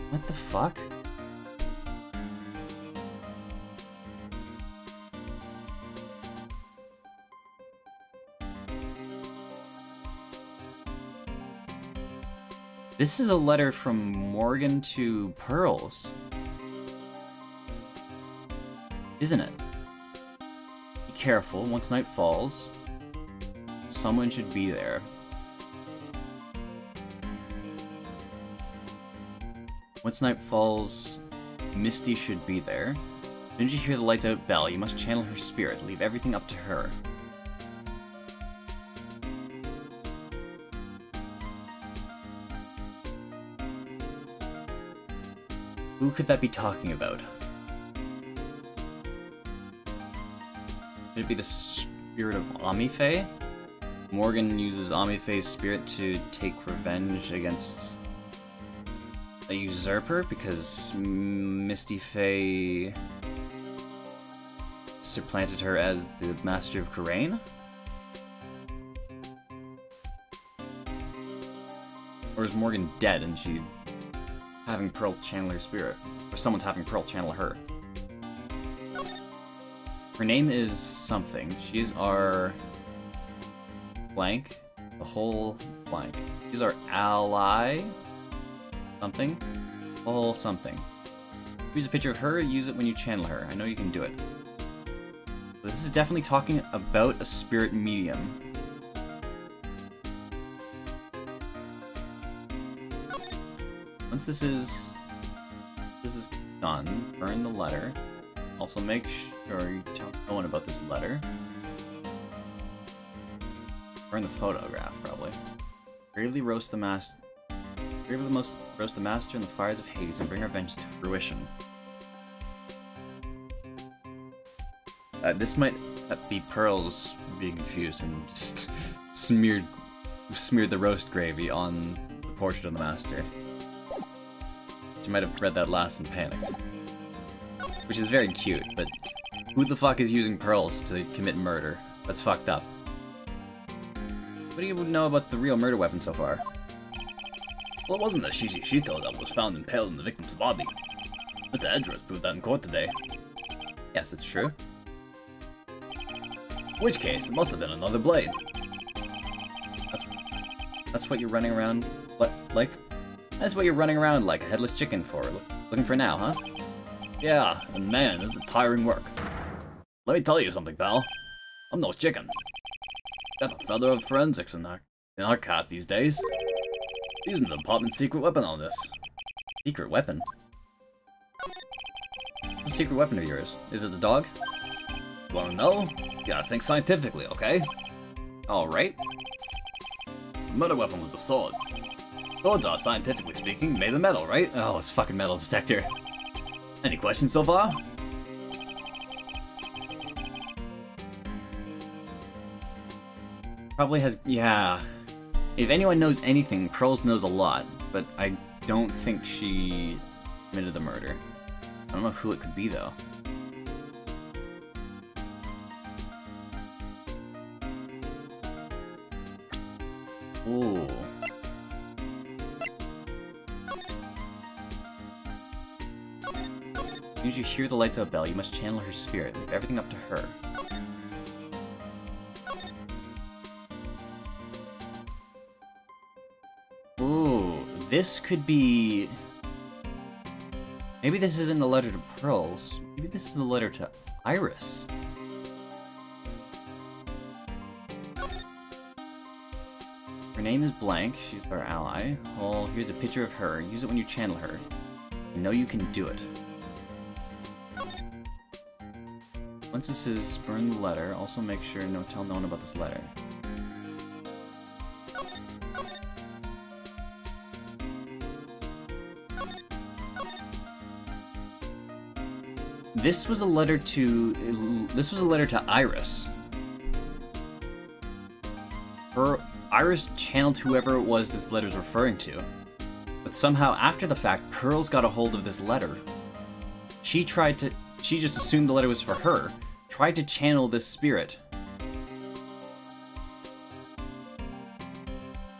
What the fuck? This is a letter from Morgan to Pearls. Isn't it? Be careful, once night falls, someone should be there. Once night falls, Misty should be there. As soon as you hear the lights out bell, you must channel her spirit. Leave everything up to her. Who could that be talking about? Could it be the spirit of Amifae? Morgan uses Amifae's spirit to take revenge against a usurper because Misty Fae supplanted her as the Master of Khura'in? Or is Morgan dead and she having Pearl channel her spirit? Or someone's having Pearl channel her? Her name is something. She's our blank. The whole blank. She's our ally. Something. The whole something. Use a picture of her, use it when you channel her. I know you can do it. This is definitely talking about a spirit medium. Once this is done, burn the letter. Also make sure you tell no one about this letter. Burn the photograph, probably. Bravely roast the master. Roast the master in the fires of Hades and bring our vengeance to fruition. This might be Pearls being confused and just smeared the roast gravy on the portrait of the master. She might have read that last and panicked. Which is very cute, but who the fuck is using pearls to commit murder? That's fucked up. What do you know about the real murder weapon so far? Well, it wasn't the Shishito that was found impaled in the victim's body. Mr. Edwards proved that in court today. Yes, that's true. In which case, it must have been another blade. That's what you're running around like? That's what you're running around like a headless chicken for, looking for now, huh? Yeah, and man, this is tiring work. Let me tell you something, pal. I'm no chicken. Got the feather of forensics in our cap these days. Using the department's secret weapon on this. Secret weapon? What's the secret weapon of yours? Is it the dog? You wanna know? You gotta think scientifically, okay? Alright. The murder weapon was a sword. Swords are, scientifically speaking, made of metal, right? Oh, it's fucking metal detector. Any questions so far? Probably has, yeah. If anyone knows anything, Pearls knows a lot, but I don't think she committed the murder. I don't know who it could be, though. Ooh. As soon as you hear the lights out bell, you must channel her spirit. Leave everything up to her. Ooh, this could be... Maybe this isn't a letter to Pearls. Maybe this is a letter to Iris. Her name is blank. She's our ally. Well, here's a picture of her. Use it when you channel her. You know you can do it. Once this is burn the letter, also make sure tell no one about this letter. This was a letter to Iris. Iris channeled whoever it was this letter's referring to. But somehow, after the fact, Pearl's got a hold of this letter. She just assumed the letter was for her, tried to channel this spirit.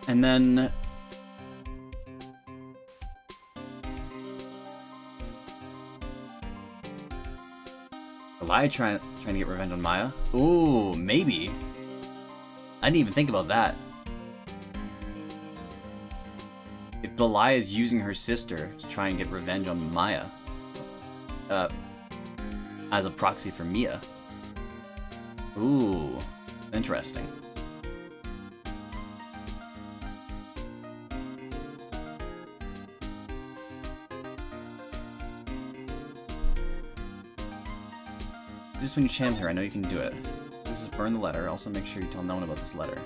And then... Elia trying to get revenge on Maya? Ooh, maybe. I didn't even think about that. If Elia is using her sister to try and get revenge on Maya, as a proxy for Mia. Ooh, interesting. Just when you channel her, I know you can do it. This is burn the letter. Also make sure you tell no one about this letter.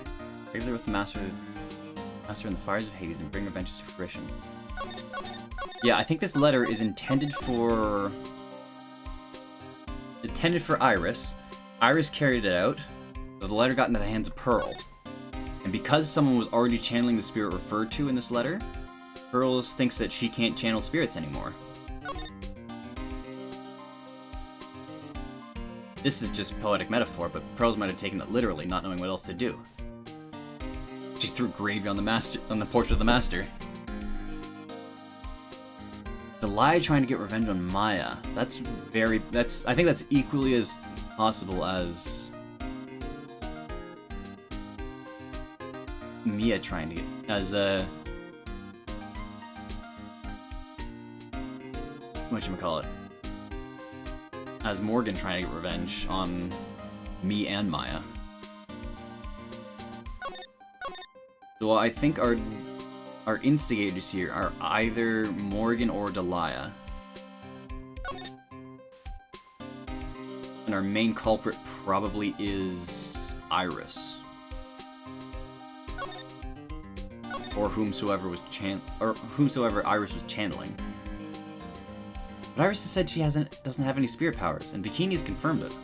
Brave her with the master in the fires of Hades and bring revenge to fruition. Yeah, I think this letter is intended for Iris. Iris carried it out, but the letter got into the hands of Pearl. And because someone was already channeling the spirit referred to in this letter, Pearl thinks that she can't channel spirits anymore. This is just poetic metaphor, but Pearls might have taken it literally, not knowing what else to do. She threw gravy on the portrait of the master. Elia trying to get revenge on Maya. I think that's equally as possible as Mia trying to get whatchamacallit? As Morgan trying to get revenge on me and Maya. So I think our instigators here are either Morgan or Delia. And our main culprit probably is Iris. Or whomsoever Iris was channeling. But Iris has said she doesn't have any spirit powers, and Bikini's confirmed it.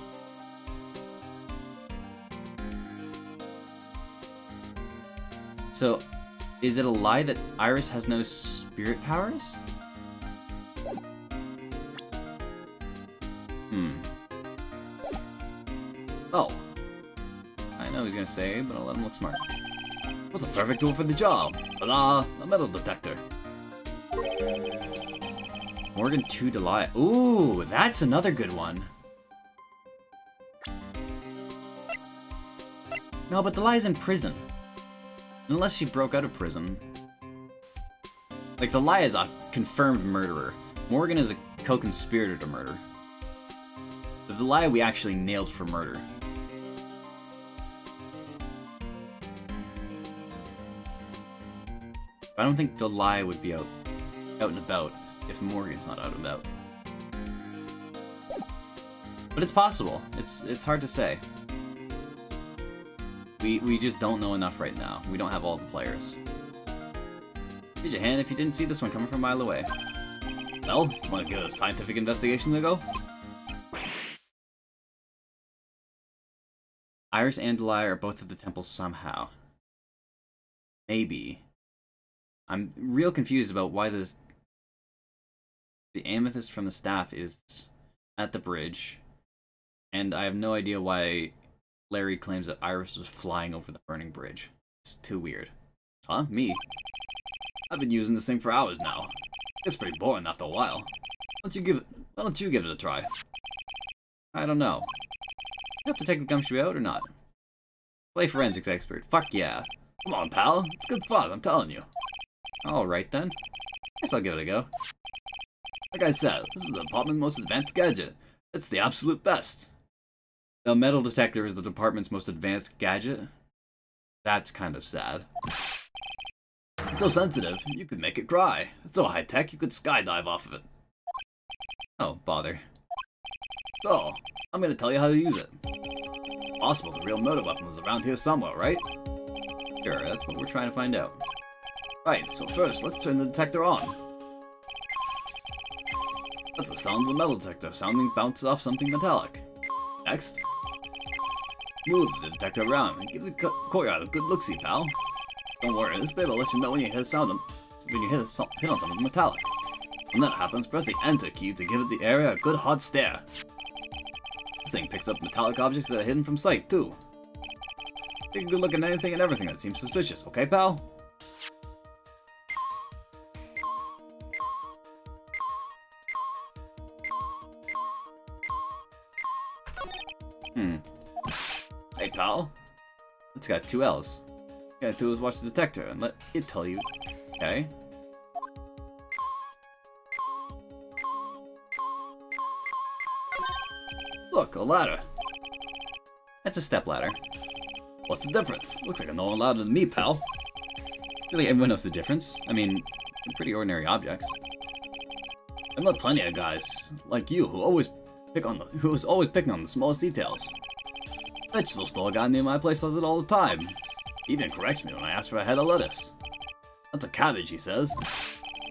So, is it a lie that Iris has no spirit powers? Oh. I know he's gonna say, but I'll let him look smart. What's the perfect tool for the job? Ta-da! A metal detector. Morgan 2 Delia. Ooh, that's another good one. No, but Delia's in prison. Unless she broke out of prison. Like, Delia is a confirmed murderer. Morgan is a co-conspirator to murder. The Delia we actually nailed for murder. I don't think Delia would be out and about if Morgan's not out and about. But it's possible. It's hard to say. We just don't know enough right now. We don't have all the players. Raise your hand if you didn't see this one coming from a mile away. Well, want to give a scientific investigation to go? Iris and Delia are both at the temple somehow. Maybe. I'm real confused about why the amethyst from the staff is at the bridge, and I have no idea why Larry claims that Iris was flying over the burning bridge. It's too weird. Huh? Me? I've been using this thing for hours now. It's pretty boring after a while. Why don't you give it a try? I don't know. You have to take the gumshoe out or not? Play forensics expert. Fuck yeah. Come on, pal. It's good fun, I'm telling you. Alright then. Guess I'll give it a go. Like I said, this is the department's most advanced gadget. It's the absolute best. The metal detector is the department's most advanced gadget? That's kind of sad. It's so sensitive, you could make it cry. It's so high-tech, you could skydive off of it. Oh, bother. So, I'm gonna tell you how to use it. Possible the real murder weapon was around here somewhere, right? Sure, that's what we're trying to find out. Right, so first, let's turn the detector on. That's the sound of the metal detector. Sounding bounces off something metallic. Next. Move the detector around and give the courtyard a good look-see, pal. Don't worry, this baby will let you know when you hit a sound when you hit on something metallic. When that happens, press the enter key to give the area a good hard stare. This thing picks up metallic objects that are hidden from sight, too. Take a good look at anything and everything that seems suspicious, okay, pal? Hey, pal. It's got 2 L's. All you gotta do is watch the detector and let it tell you, okay? Look, a ladder. That's a step ladder. What's the difference? Looks like a normal ladder to me, pal. Really, everyone knows the difference. I mean, they're pretty ordinary objects. I've met plenty of guys like you who always picking on the smallest details. Vegetable store guy near my place does it all the time. He even corrects me when I ask for a head of lettuce. That's a cabbage, he says.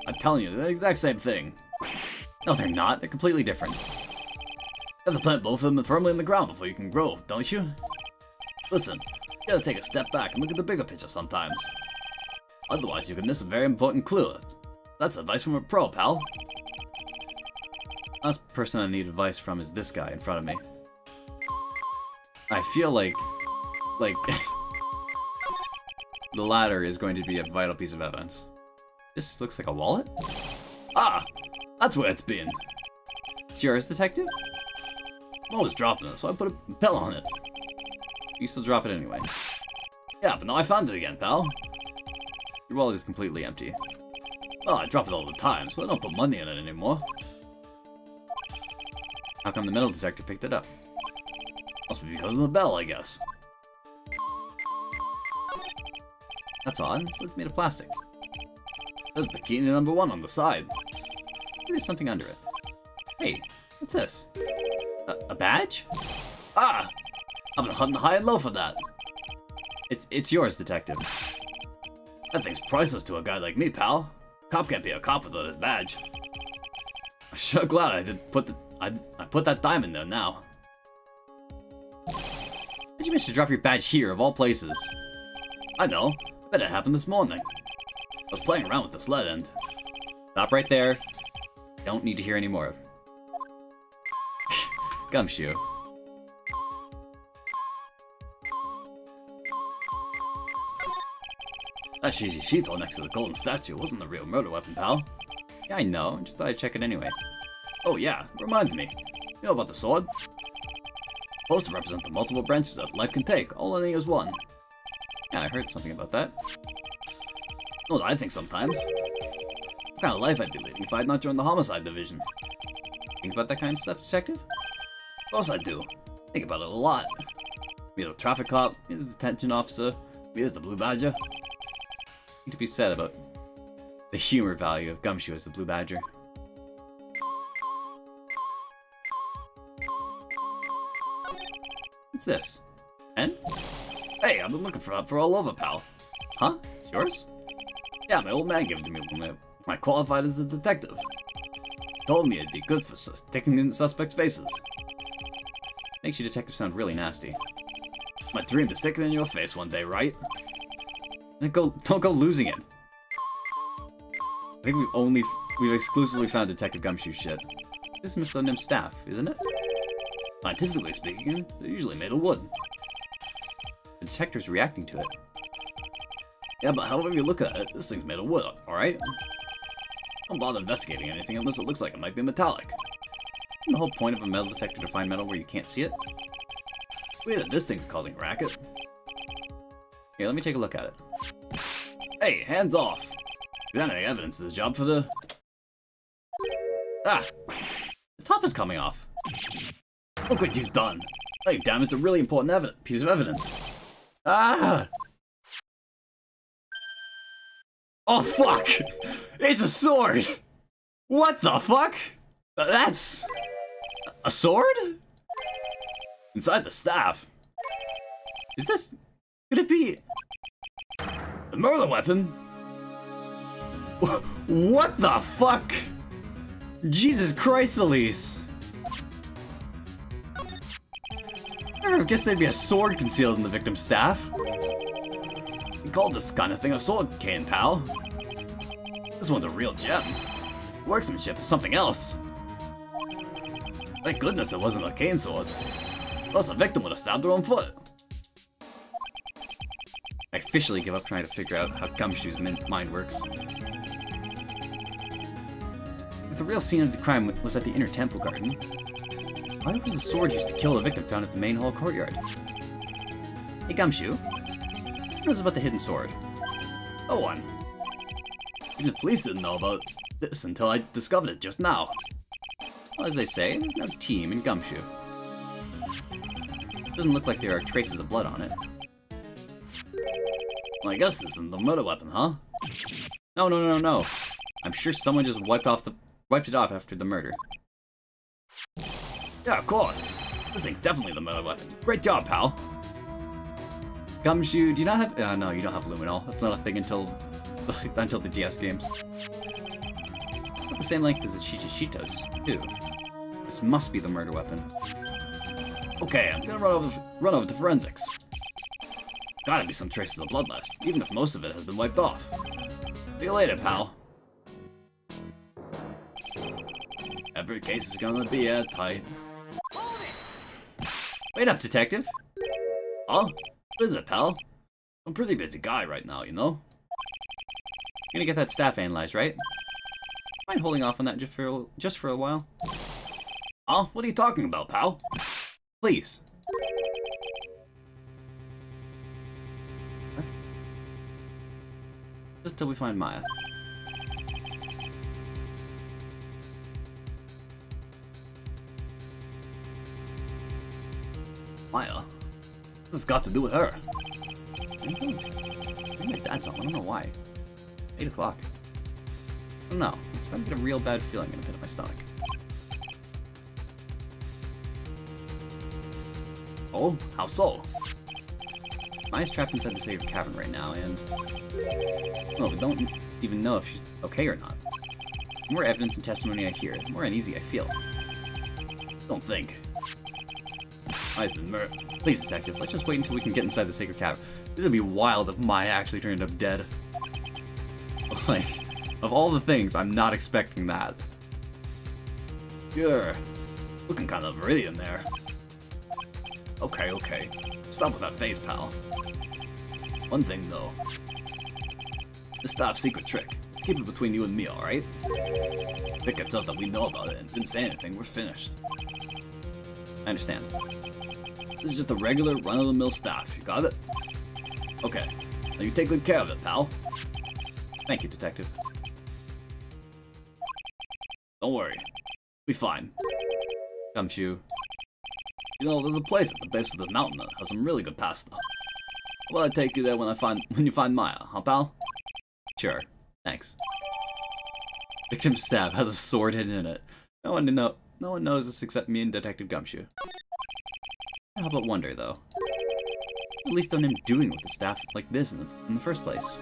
I'm telling you, they're the exact same thing. No, they're not. They're completely different. You have to plant both of them firmly in the ground before you can grow, don't you? Listen, you gotta take a step back and look at the bigger picture sometimes. Otherwise, you could miss a very important clue. That's advice from a pro, pal. The last person I need advice from is this guy in front of me. I feel like the ladder is going to be a vital piece of evidence. This looks like a wallet? Ah! That's where it's been! It's yours, detective? I'm always dropping it, so I put a bell on it. You still drop it anyway. Yeah, but now I found it again, pal. Your wallet is completely empty. Well, I drop it all the time, so I don't put money in it anymore. How come the metal detector picked it up? Must be because of the bell, I guess. That's odd. It's made of plastic. There's bikini number 1 on the side. Maybe there's something under it. Hey, what's this? A badge? Ah! I've been hunting high and low for that. It's yours, detective. That thing's priceless to a guy like me, pal. Cop can't be a cop without his badge. I'm sure glad I did I put that diamond there now. How'd you manage to drop your badge here, of all places? I know. Bet it happened this morning. I was playing around with the sled and... Stop right there. Don't need to hear any more. Gumshoe. That cheesy sheet all next to the golden statue wasn't the real murder weapon, pal. Yeah, I know. Just thought I'd check it anyway. Oh yeah, reminds me. You know about the sword? Supposed to represent the multiple branches that life can take, all ending as one. Yeah, I heard something about that. You know what I think sometimes? What kind of life I'd be leading if I'd not joined the homicide division? Think about that kind of stuff, detective? Of course I do. Think about it a lot. Me as a traffic cop, me as a detention officer, me as the Blue Badger. Something to be said about the humor value of Gumshoe as the Blue Badger. What's this? Pen? Hey, I've been looking for that for all over, pal. Huh? It's yours? Yeah, my old man gave it to me when I qualified as a detective. Told me it'd be good for sticking in suspects' faces. Makes you detective sound really nasty. My dream to stick it in your face one day, right? Then don't go losing it. I think we've exclusively found Detective Gumshoe shit. This is Mr. Nim's staff, isn't it? Scientifically speaking, they're usually made of wood. The detector's reacting to it. Yeah, but however you look at it, this thing's made of wood, alright? Don't bother investigating anything unless it looks like it might be metallic. Isn't the whole point of a metal detector to find metal where you can't see it? Weird that this thing's causing a racket. Here, let me take a look at it. Hey, hands off! Examining evidence is a job for the... Ah! The top is coming off! Look what you've done! Now you've damaged a really important piece of evidence. Ah! Oh fuck! It's a sword! What the fuck? That's... a sword? Inside the staff. Is this... could it be... a murder weapon? What the fuck? Jesus Christ, Elise! I never guessed there'd be a sword concealed in the victim's staff. We called this kind of thing a sword cane, pal. This one's a real gem. Workmanship is something else. Thank goodness it wasn't a cane sword. Plus the victim would have stabbed her own foot. I officially give up trying to figure out how Gumshoe's mind works. If the real scene of the crime was at the inner temple garden, why was the sword used to kill the victim found at the main hall courtyard? Hey Gumshoe, who knows about the hidden sword? No one. Even the police didn't know about this until I discovered it just now. Well, as they say, there's no team in Gumshoe. Doesn't look like there are traces of blood on it. Well, I guess this isn't the murder weapon, huh? No. I'm sure someone just wiped it off after the murder. Yeah, of course. This thing's definitely the murder weapon. Great job, pal. Gumshoe, do you not have... no, you don't have luminol. That's not a thing until the DS games. About the same length as the Shichitos, too. This must be the murder weapon. Okay, I'm gonna run over to forensics. Gotta be some traces of blood left, even if most of it has been wiped off. See you later, pal. Every case is gonna be airtight. Wait up, detective. Huh? What is it, pal? I'm a pretty busy guy right now, you know? You're gonna get that staff analyzed, right? Mind holding off on that just for a while? Huh? What are you talking about, pal? Please. What? Just till we find Maya. Maya? This has got to do with her. Maybe my dad's home. I don't know why. 8 o'clock. I don't know. I'm starting to get a real bad feeling in the pit of my stomach. Oh? How so? Maya's trapped inside the sacred cavern right now, and... well, we don't even know if she's okay or not. The more evidence and testimony I hear, the more uneasy I feel. Don't think. Maya's been murdered. Please, detective, let's just wait until we can get inside the sacred cavern. This would be wild if Maya actually turned up dead. Like, of all the things, I'm not expecting that. You're looking kind of viridian there. Okay. Stop with that face, pal. One thing, though. This staff's secret trick. Keep it between you and me, alright? If it gets out that we know about it and didn't say anything, we're finished. I understand. This is just a regular run-of-the-mill staff. You got it? Okay. Now you take good care of it, pal. Thank you, detective. Don't worry. Be fine. Gumshoe. You know, there's a place at the base of the mountain that has some really good pasta. Well, I take you there when you find Maya, huh, pal? Sure. Thanks. Victim's staff has a sword hidden in it. No one knows this except me and Detective Gumshoe. How about wonder, though? What's at least on him doing with the staff like this in the first place?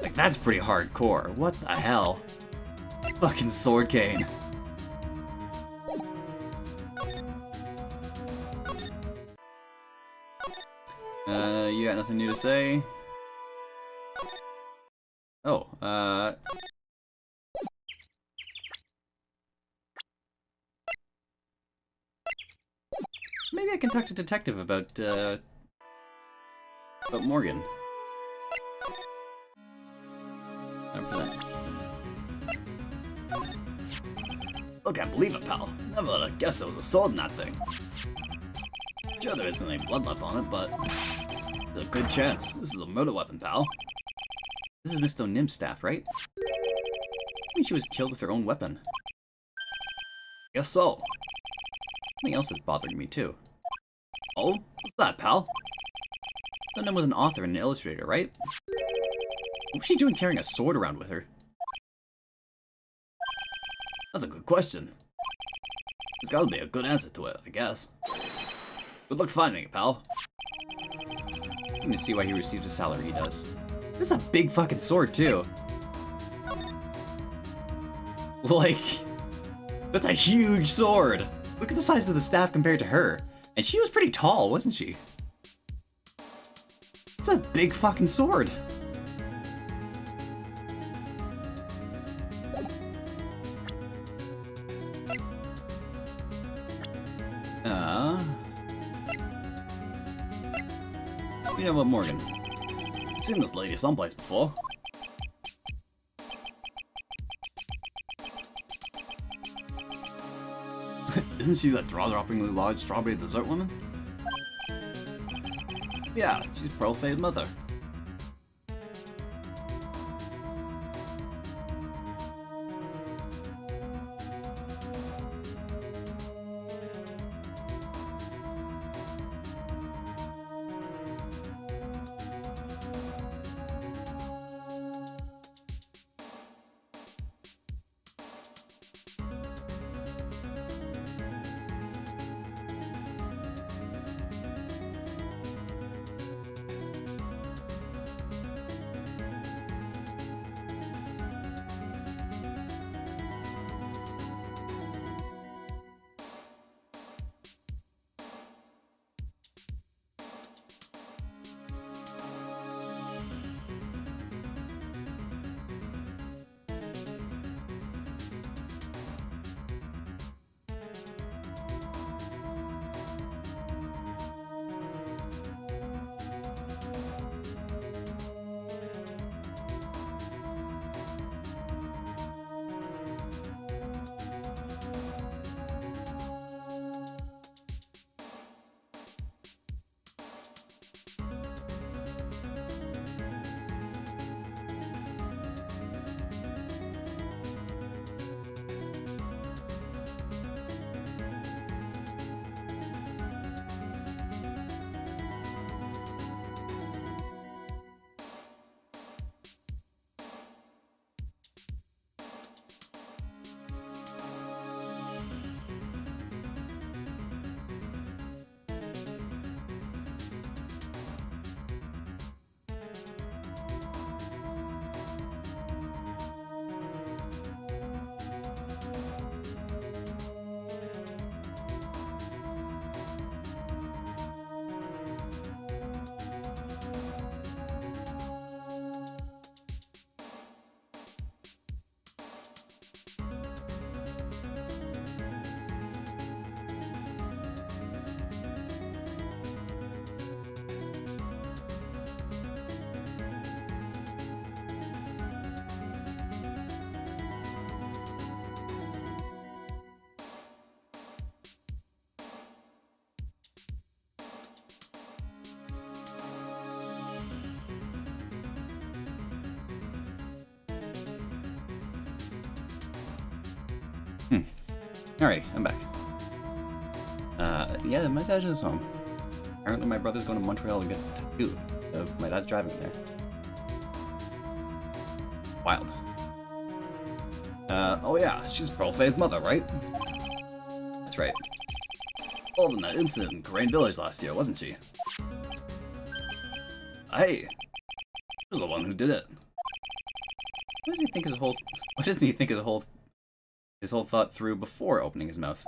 Like, that's pretty hardcore. What the hell? Fucking sword cane. You got nothing new to say? Oh, maybe I can talk to Detective about Morgan. 100%. I can't believe it, pal. Never would have guessed there was a sword in that thing. Sure, there isn't any blood left on it, but there's a good chance. This is a murder weapon, pal. This is Miss O'Nim's staff, right? I mean, she was killed with her own weapon. Guess so. Something else is bothering me, too. Oh? What's that, pal? O'Nim was an author and an illustrator, right? What was she doing carrying a sword around with her? That's a good question. There's gotta be a good answer to it, I guess. Good luck finding it, pal. Let me see why he receives the salary he does. This is a big fucking sword, too. Like, that's a huge sword. Look at the size of the staff compared to her. And she was pretty tall, wasn't she? It's a big fucking sword. You know what, Morgan? I've seen this lady someplace before. Isn't she that jaw-droppingly large strawberry dessert woman? Yeah, she's Pearl-Faye's mother. Alright, I'm back. Yeah, my dad is home. Apparently my brother's going to Montreal to get a tattoo, so my dad's driving me there. Wild. Oh yeah, she's Pearl-Faye's mother, right? That's right. Involved in that incident in Crane Village last year, wasn't she? Hey! She was the one who did it. What does he think his whole thought through before opening his mouth?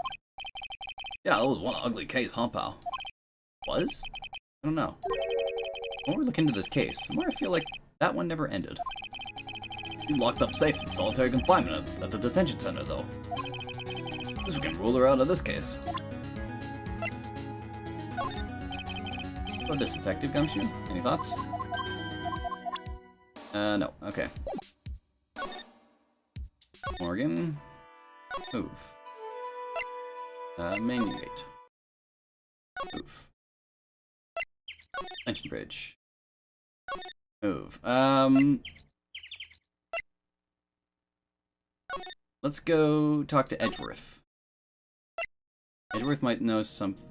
Yeah, that was one ugly case, huh, pal? Was? I don't know. The more we look into this case, the more I feel like that one never ended. She's locked up safe in solitary confinement at the detention center, though. Guess we can rule her out of this case. What this Detective Gumshoe? Any thoughts? No. Okay. Morgan. Move. Main gate. Move. Extension bridge. Move. Let's go talk to Edgeworth. Edgeworth might know something.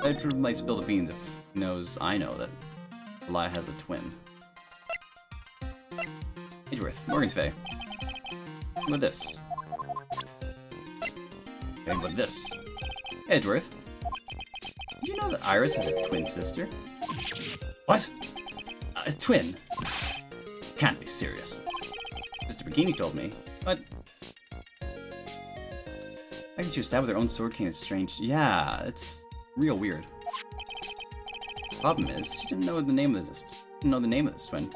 Edgeworth might spill the beans if he knows I know that Elia has a twin. Edgeworth, Morgan Fay. With this. And with this. Edgeworth. Did you know that Iris has a twin sister? What? A twin? Can't be serious. Sister Bikini told me. But I can she was stabbed with her own sword cane is strange. Yeah, it's real weird. Problem is, she didn't know the name of this. Didn't know the name of this twin.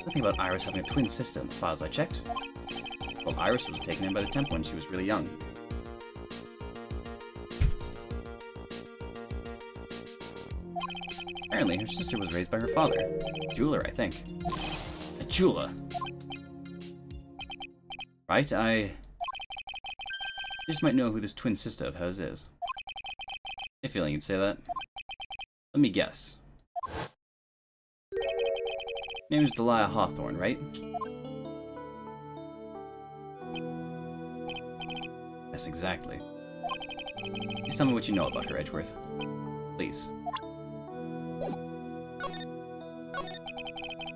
Nothing about Iris having a twin sister in the files I checked. Well, Iris was taken in by the temple when she was really young. Apparently, her sister was raised by her father. A jeweler, I think. A jeweler! Right, I just might know who this twin sister of hers is. I have a feeling you'd say that. Let me guess. Name is Delia Hawthorne, right? Yes, exactly. Please tell me what you know about her, Edgeworth. Please.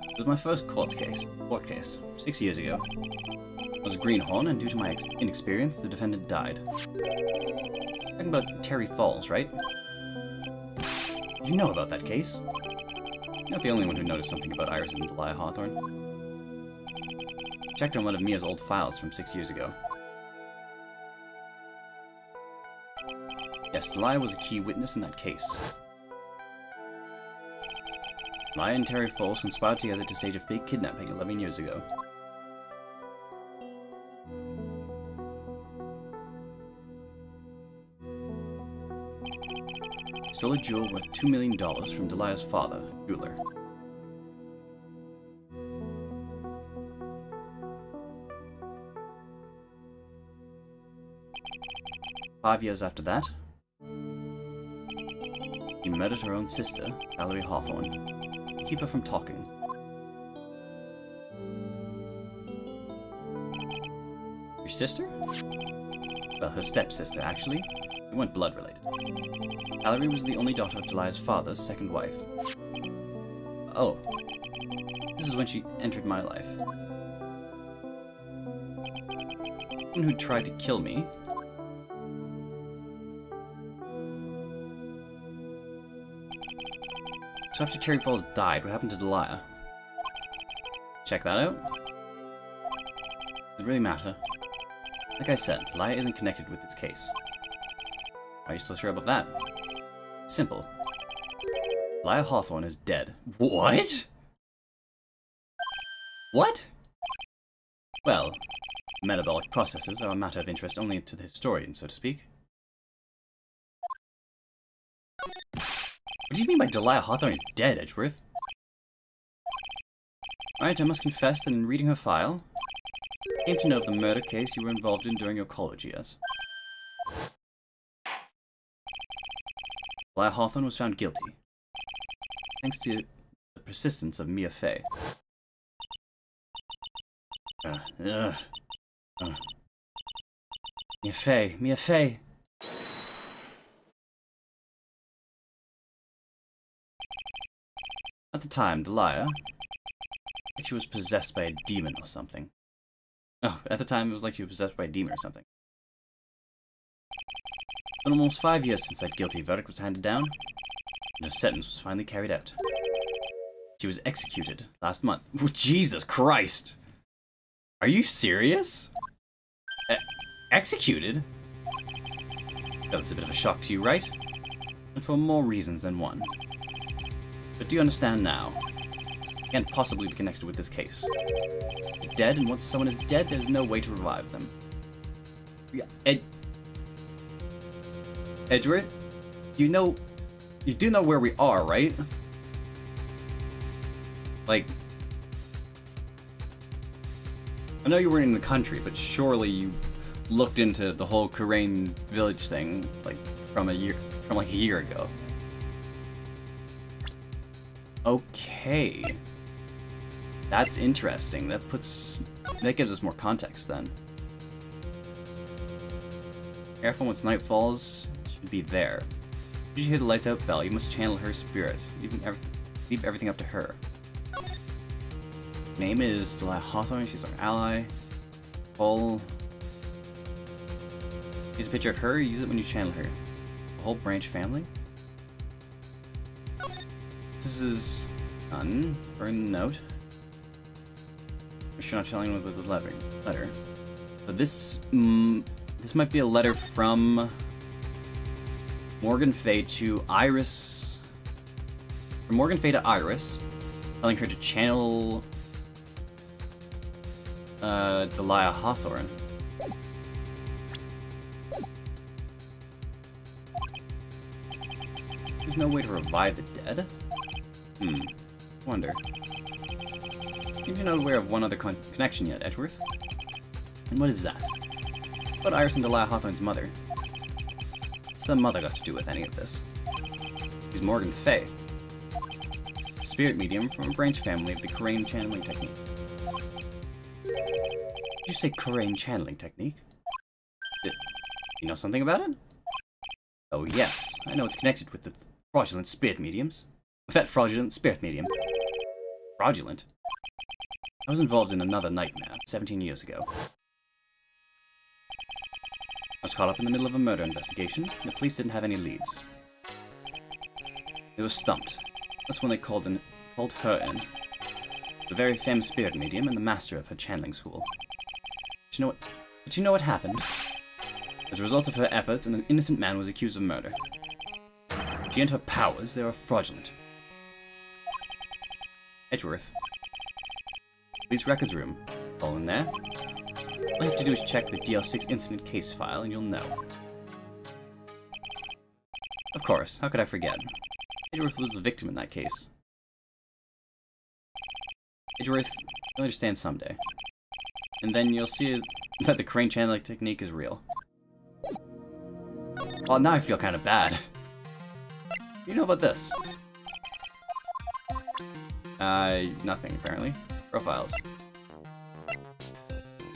It was my first court case, 6 years ago. I was a greenhorn, and due to my inexperience, the defendant died. Talking about Terry Falls, right? You know about that case? You're not the only one who noticed something about Iris and Delia Hawthorne. Checked on one of Mia's old files from 6 years ago. Yes, Delia was a key witness in that case. Delia and Terry Falls conspired together to stage a fake kidnapping 11 years ago. Stole a jewel worth $2 million from Delia's father, a jeweler. Five years after that, he murdered her own sister, Valerie Hawthorne, to keep her from talking. Your sister? Well, her stepsister, actually. They weren't blood-related. Valerie was the only daughter of Delia's father's second wife. Oh. This is when she entered my life. One who tried to kill me. So after Terry Falls died, what happened to Delia? Check that out. Does it really matter? Like I said, Delia isn't connected with this case. Why are you so sure about that? Simple. Delia Hawthorne is dead. What? What? Well, metabolic processes are a matter of interest only to the historian, so to speak. What do you mean by Delia Hawthorne is dead, Edgeworth? Alright, I must confess that in reading her file, I came to know of the murder case you were involved in during your college years. Delia Hawthorne was found guilty, thanks to the persistence of Mia Fey. Mia Fey. At the time, Delia, like she was possessed by a demon or something. Oh, at the time it was like she was possessed by a demon or something. It's been almost 5 years since that guilty verdict was handed down, and her sentence was finally carried out. She was executed last month. Oh, Jesus Christ! Are you serious? Executed? That's a bit of a shock to you, right? And for more reasons than one. But do you understand now? You can't possibly be connected with this case. He's dead, and once someone is dead, there's no way to revive them. Edgeworth? You do know where we are, right? Like, I know you weren't in the country, but surely you looked into the whole Kurain village thing, like, from like a year ago. Okay. That's interesting. That gives us more context then. Careful once night falls, should be there. Did you hear the lights out bell? You must channel her spirit. Leave everything up to her. Name is Delia Hawthorne, she's our ally. Here's a picture of her, use it when you channel her. The whole branch family? This is done. Burn the note. You're not telling me with this letter. But this this might be a letter from Morgan Fay to Iris. From Morgan Fay to Iris, telling her to channel Delia Hawthorne. There's no way to revive the dead? Wonder. Seems you're not aware of one other connection yet, Edgeworth. And what is that? What about Iris and Delia Hawthorne's mother? What's the mother got to do with any of this? She's Morgan Fay, a spirit medium from a branch family of the Corain channeling technique. Did you say Corain channeling technique? You know something about it? Oh yes, I know it's connected with the fraudulent spirit mediums. Was that fraudulent spirit medium? Fraudulent? I was involved in another nightmare 17 years ago. I was caught up in the middle of a murder investigation, and the police didn't have any leads. They were stumped. That's when they called her in. The very famous spirit medium and the master of her channeling school. Did you know what happened? As a result of her efforts, an innocent man was accused of murder. She and her powers, they were fraudulent. Edgeworth. Police records room. All in there. All you have to do is check the DL6 incident case file and you'll know. Of course, how could I forget? Edgeworth was a victim in that case. Edgeworth, you'll understand someday. And then you'll see that the Corain channeling technique is real. Oh, now I feel kind of bad. You know about this? Nothing, apparently. Profiles.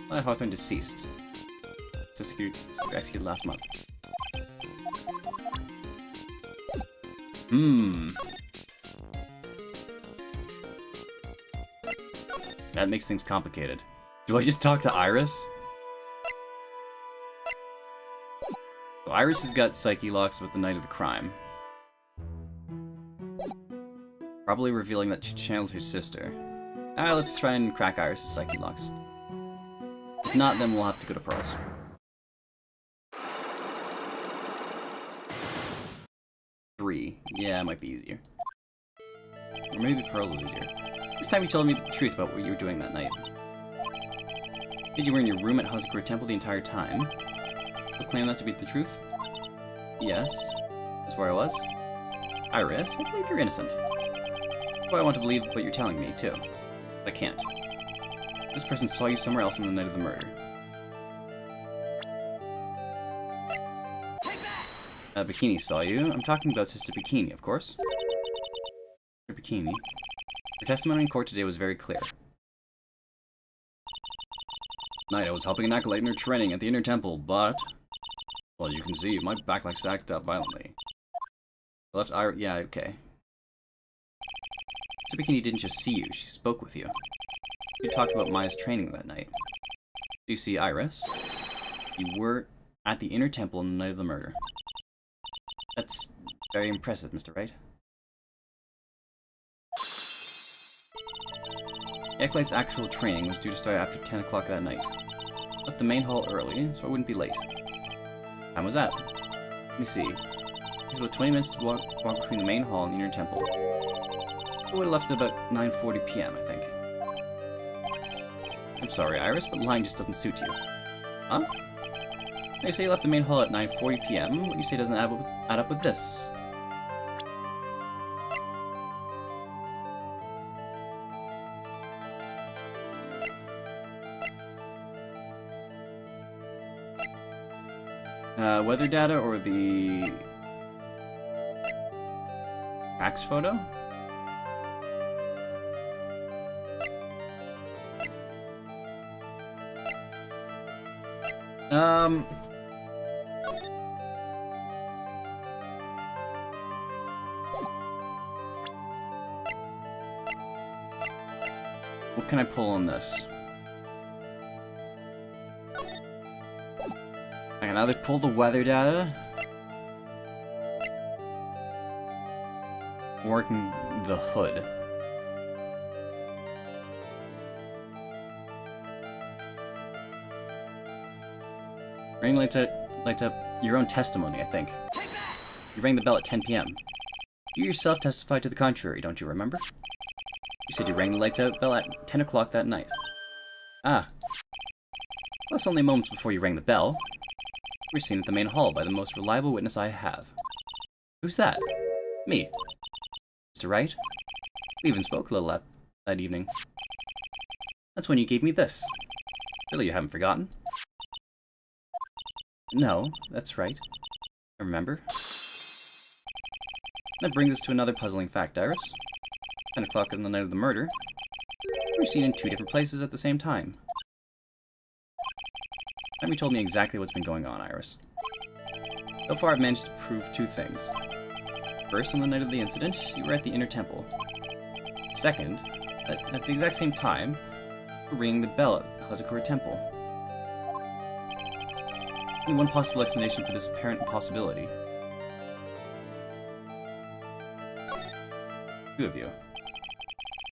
Hawthorne deceased. Executed last month. That makes things complicated. Do I just talk to Iris? So Iris has got psyche locks with the night of the crime. Probably revealing that she channeled her sister. Let's try and crack Iris' psyche locks. If not, then we'll have to go to Pearls. Three. Yeah, it might be easier. Or maybe Pearls is easier. This time you told me the truth about what you were doing that night. Did you were in your room at Hazakura Temple the entire time? You claim that to be the truth? Yes. That's where I was. Iris, I believe you're innocent. That's why I want to believe what you're telling me, too. But I can't. This person saw you somewhere else on the night of the murder. Bikini saw you. I'm talking about Sister Bikini, of course. Sister Bikini. Her testimony in court today was very clear. Night, I was helping an acolyte in her training at the Inner Temple, but... well, as you can see, my back like sagged up violently. The left eye... yeah, okay. Sister Bikini didn't just see you, she spoke with you. You talked about Maya's training that night. Do you see Iris? You were at the Inner Temple on the night of the murder. That's very impressive, Mr. Wright. The acolyte's actual training was due to start after 10 o'clock that night. I left the main hall early, so I wouldn't be late. What time was that? Let me see. It was about 20 minutes to walk between the main hall and the Inner Temple. I would have left at about 9:40 p.m., I think. I'm sorry, Iris, but lying just doesn't suit you. Huh? You say you left the main hall at 9:40 p.m. What you say doesn't add up with this. Weather data or the fax photo? What can I pull on this? I can either pull the weather data, or I can the hood. Ring lights up your own testimony, I think. You rang the bell at 10 p.m. You yourself testified to the contrary, don't you remember? You said you rang the lights out bell at 10 o'clock that night. Ah. Plus only moments before you rang the bell. You were seen at the main hall by the most reliable witness I have. Who's that? Me. Mr. Wright? We even spoke a little that evening. That's when you gave me this. Really, you haven't forgotten? No, that's right. I remember. That brings us to another puzzling fact, Iris. 10 o'clock on the night of the murder. We were seen in 2 different places at the same time. Have you told me exactly what's been going on, Iris? So far, I've managed to prove 2 things. First, on the night of the incident, you were at the Inner Temple. Second, at the exact same time, you were ringing the bell at Hazakura Temple. Only one possible explanation for this apparent impossibility. 2 of you.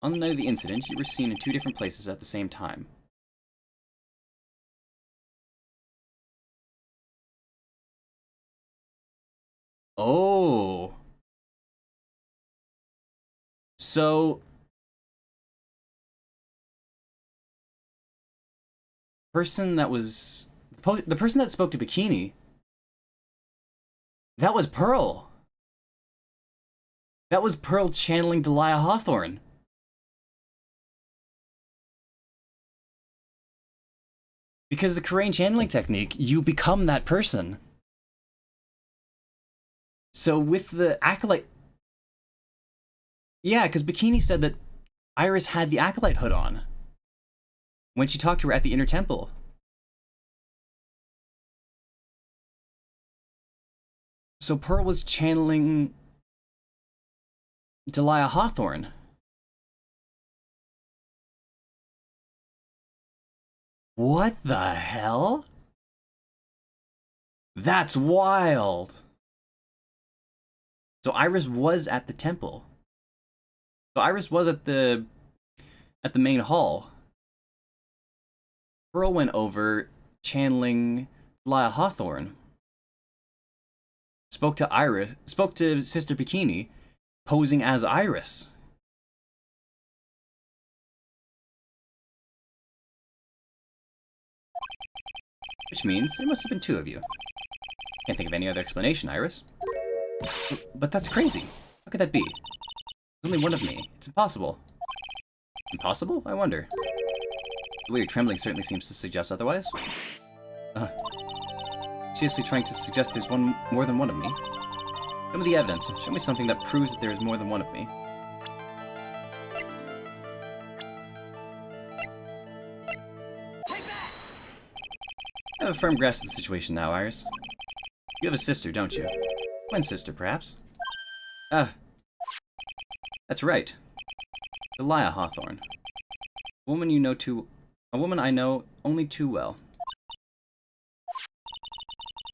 On the night of the incident, you were seen in 2 different places at the same time. Oh. So the person that spoke to Bikini, that was Pearl. That was Pearl channeling Delia Hawthorne. Because the Korean channeling technique, you become that person. So with the Acolyte... Yeah, because Bikini said that Iris had the Acolyte hood on when she talked to her at the Inner Temple. So Pearl was channeling Delia Hawthorne. What the hell? That's wild. So Iris was at the temple. So Iris was at the main hall. Pearl went over channeling Delia Hawthorne. Spoke to Sister Bikini, posing as Iris. Which means there must have been 2 of you. Can't think of any other explanation, Iris. But that's crazy. How could that be? There's only one of me. It's impossible. Impossible? I wonder. The way you're trembling certainly seems to suggest otherwise. Seriously trying to suggest there's more than one of me? Show me the evidence. Show me something that proves that there is more than one of me. I have a firm grasp of the situation now, Iris. You have a sister, don't you? Twin sister, perhaps? That's right. Delia Hawthorne. A woman I know only too well.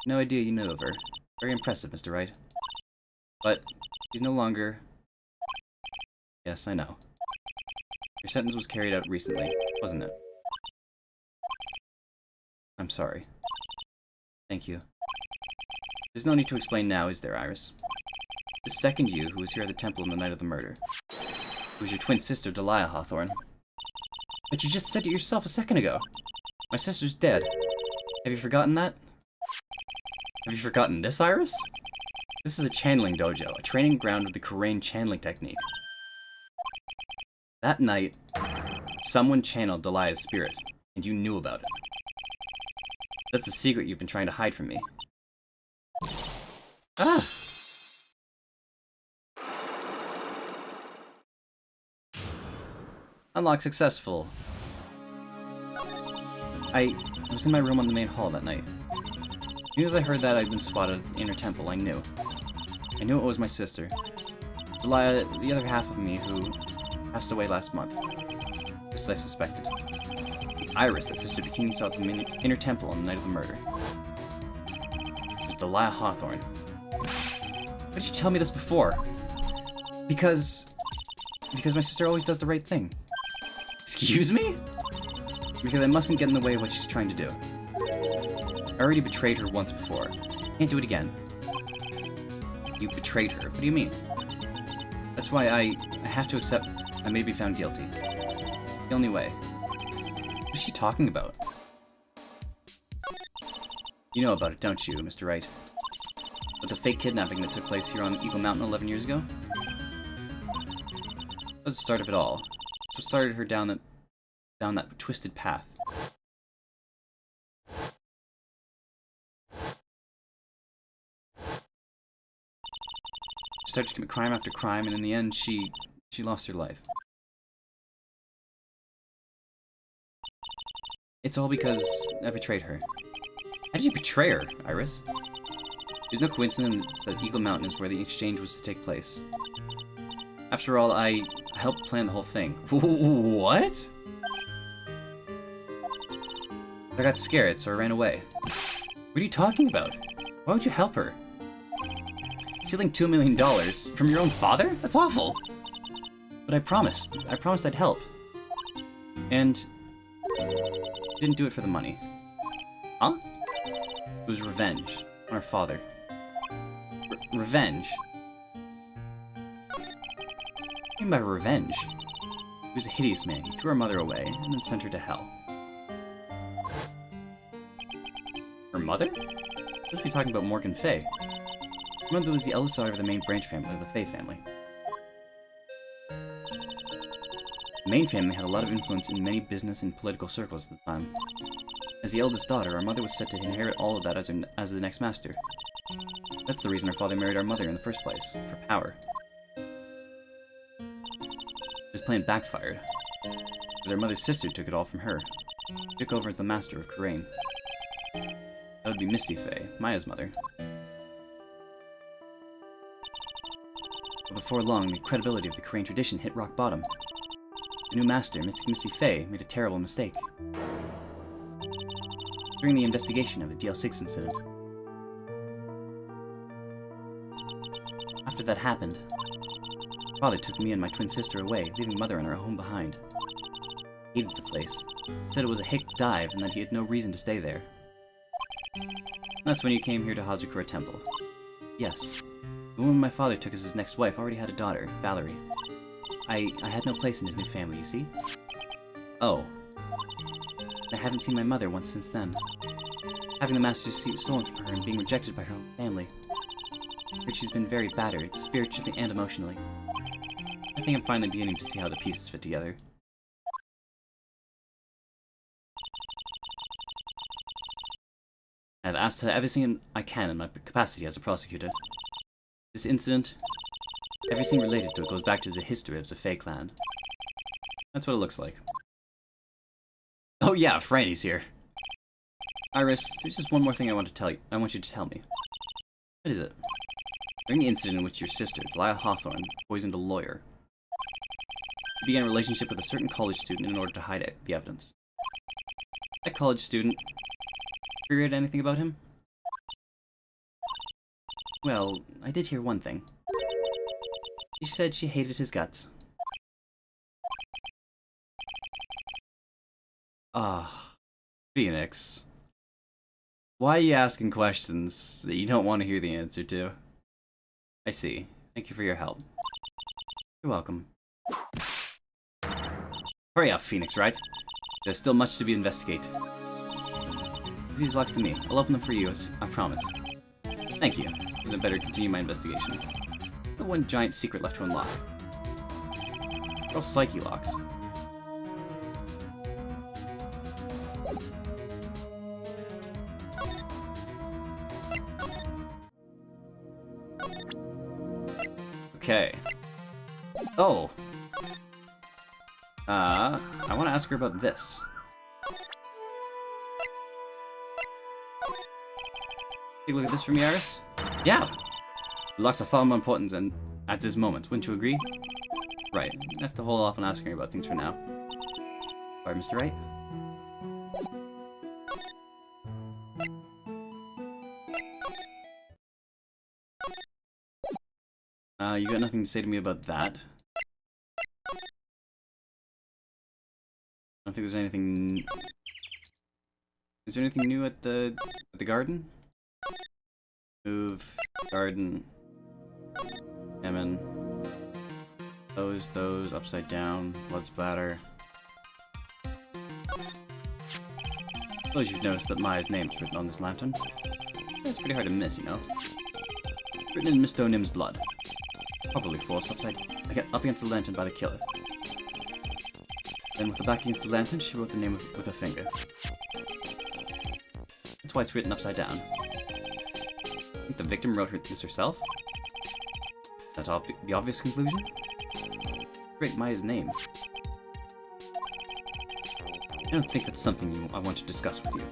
No idea you knew of her. Very impressive, Mr. Wright. But she's no longer... Yes, I know. Your sentence was carried out recently, wasn't it? I'm sorry. Thank you. There's no need to explain now, is there, Iris? The second you who was here at the temple on the night of the murder. It was your twin sister, Delia Hawthorne. But you just said it yourself a second ago. My sister's dead. Have you forgotten that? Have you forgotten this, Iris? This is a channeling dojo, a training ground of the Korean channeling technique. That night, someone channeled Delia's spirit, and you knew about it. That's the secret you've been trying to hide from me. Ah! Unlock successful. I was in my room on the main hall that night. As soon as I heard that I'd been spotted at the Inner Temple, I knew. I knew it was my sister. Delia, the other half of me, who passed away last month. Just as I suspected. Iris, that Sister Bikini saw at the Inner Temple on the night of the murder. It was Delia Hawthorne. Why did you tell me this before? Because my sister always does the right thing. Excuse me? Because I mustn't get in the way of what she's trying to do. I already betrayed her once before. Can't do it again. You betrayed her? What do you mean? That's why I have to accept I may be found guilty. The only way. What is she talking about? You know about it, don't you, Mr. Wright? But the fake kidnapping that took place here on Eagle Mountain 11 years ago? That was the start of it all. That's what started her down that twisted path. She started to commit crime after crime, and in the end, she lost her life. It's all because I betrayed her. How did you betray her, Iris? There's no coincidence that Eagle Mountain is where the exchange was to take place. After all, I helped plan the whole thing. What? I got scared, so I ran away. What are you talking about? Why would you help her? Stealing $2 million from your own father? That's awful! But I promised. I promised I'd help. And didn't do it for the money. Huh? It was revenge on our father. Revenge? What do you mean by revenge? He was a hideous man. He threw our mother away and then sent her to hell. Her mother? I supposed to be talking about Morgan Fay. Her mother was the eldest daughter of the main branch family of the Fay family. The main family had a lot of influence in many business and political circles at the time. As the eldest daughter, our mother was set to inherit all of that as the next master. That's the reason our father married our mother in the first place, for power. His plan backfired, as our mother's sister took it all from her. She took over as the master of Karain. That would be Misty Fay, Maya's mother. But before long, the credibility of the Karain tradition hit rock bottom. The new master, Mystic Misty Fay, made a terrible mistake. During the investigation of the DL6 incident. After that happened, father took me and my twin sister away, leaving mother and our home behind. He hated the place. Said it was a hick dive and that he had no reason to stay there. That's when you came here to Hazakura Temple. Yes. The woman my father took as his next wife already had a daughter, Valerie. I had no place in his new family, you see? Oh. I haven't seen my mother once since then. Having the master's seat stolen from her and being rejected by her own family. I heard she's been very battered, spiritually and emotionally. I think I'm finally beginning to see how the pieces fit together. I have asked her everything I can in my capacity as a prosecutor. This incident, everything related to it goes back to the history of the Fey clan. That's what it looks like. Oh yeah, Franny's here. Iris, there's just one more thing I want you to tell me. What is it? During the incident in which your sister, Delia Hawthorne, poisoned a lawyer, you began a relationship with a certain college student in order to hide the evidence. That college student, you heard anything about him? Well, I did hear one thing. She said she hated his guts. Ah, Phoenix. Why are you asking questions that you don't want to hear the answer to? I see. Thank you for your help. You're welcome. Hurry up, Phoenix, right? There's still much to be investigated. Give these locks to me. I'll open them for you, as I promise. Thank you. I better continue my investigation. The one giant secret left to unlock. They're all psyche locks. Okay. Oh! I want to ask her about this. Take a look at this for me, Iris? Yeah! The locks are far more important than at this moment, wouldn't you agree? Right. I have to hold off on asking her about things for now. Alright, Mr. Wright? You got nothing to say to me about that. I don't think there's anything... Is there anything new at the The garden? Move. Garden. Emin. Those, upside down. Blood splatter. Suppose you've noticed that Maya's name is written on this lantern. It's pretty hard to miss, you know. Written in Miss Donim's blood. Probably forced up against the lantern by the killer. Then with the back against the lantern, she wrote the name with her finger. That's why it's written upside down. I think the victim wrote this herself? That's the obvious conclusion? Great, Maya's name. I don't think that's something I want to discuss with you.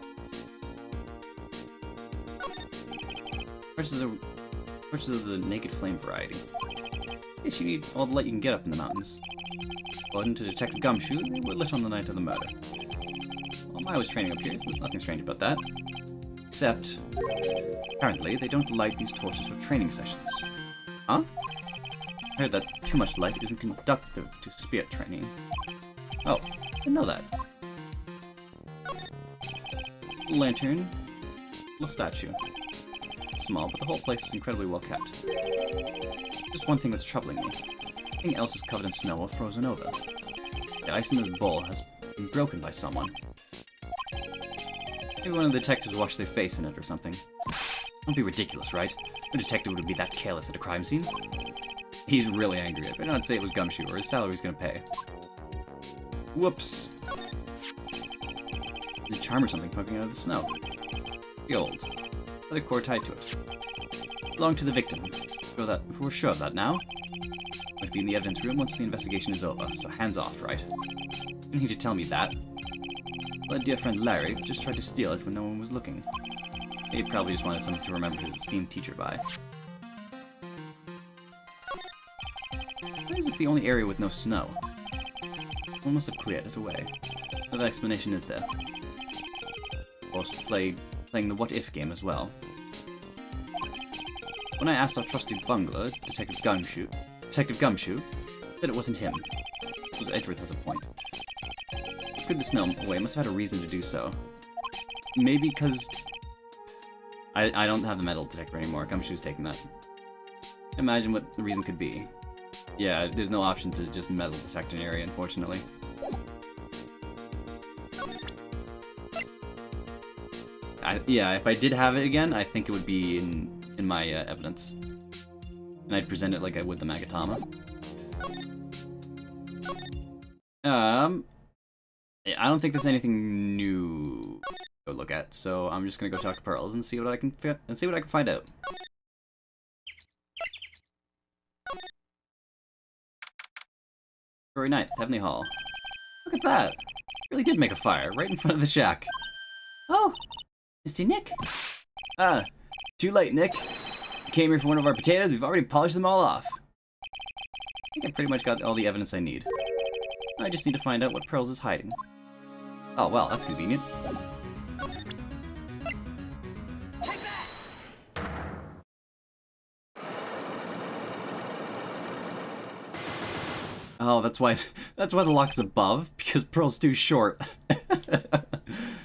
Torches of the naked flame variety. Guess you need all the light you can get up in the mountains. According to Detective Gumshoe, they were lit on the night of the murder. Well, Maya was training up here, so there's nothing strange about that. Except, apparently, they don't light these torches for training sessions. Huh? I heard that too much light isn't conductive to spirit training. Oh, I didn't know that. Lantern, little statue. It's small, but the whole place is incredibly well kept. Just one thing that's troubling me. Everything else is covered in snow or frozen over. The ice in this bowl has been broken by someone. Maybe one of the detectives washed their face in it or something. Don't be ridiculous, right? No detective would be that careless at a crime scene. He's really angry. I better not say it was Gumshoe, or his salary's gonna pay. Whoops. There's a charm or something poking out of the snow. Pretty old. Leather cord tied to it. Belonged to the victim. We're sure of that now. Might be in the evidence room once the investigation is over, so hands off, right? You don't need to tell me that. Well, dear friend Larry just tried to steal it when no one was looking. He probably just wanted something to remember his esteemed teacher by. Why is this the only area with no snow? One must have cleared it away. What explanation is there? Of course, playing the what-if game as well. When I asked our trusted bungler, Detective Gumshoe, said it wasn't him. It was Edgeworth has a point. Cleared the snow away, must have had a reason to do so. Maybe because I don't have the metal detector anymore. Gumshoe's taking that. Imagine what the reason could be. Yeah, there's no option to just metal detect an area, unfortunately. Yeah, if I did have it again, I think it would be in my evidence. And I'd present it like I would the Magatama. I don't think there's anything new to go look at, so I'm just gonna go talk to Pearls and see what I can find out. February 9th, Heavenly Hall. Look at that! Really did make a fire right in front of the shack. Oh, Mr. Nick. Ah, too late, Nick. You came here for one of our potatoes, we've already polished them all off. I think I pretty much got all the evidence I need. I just need to find out what Pearls is hiding. Oh, well, that's convenient. Oh, that's why the lock's above, because Pearl's too short.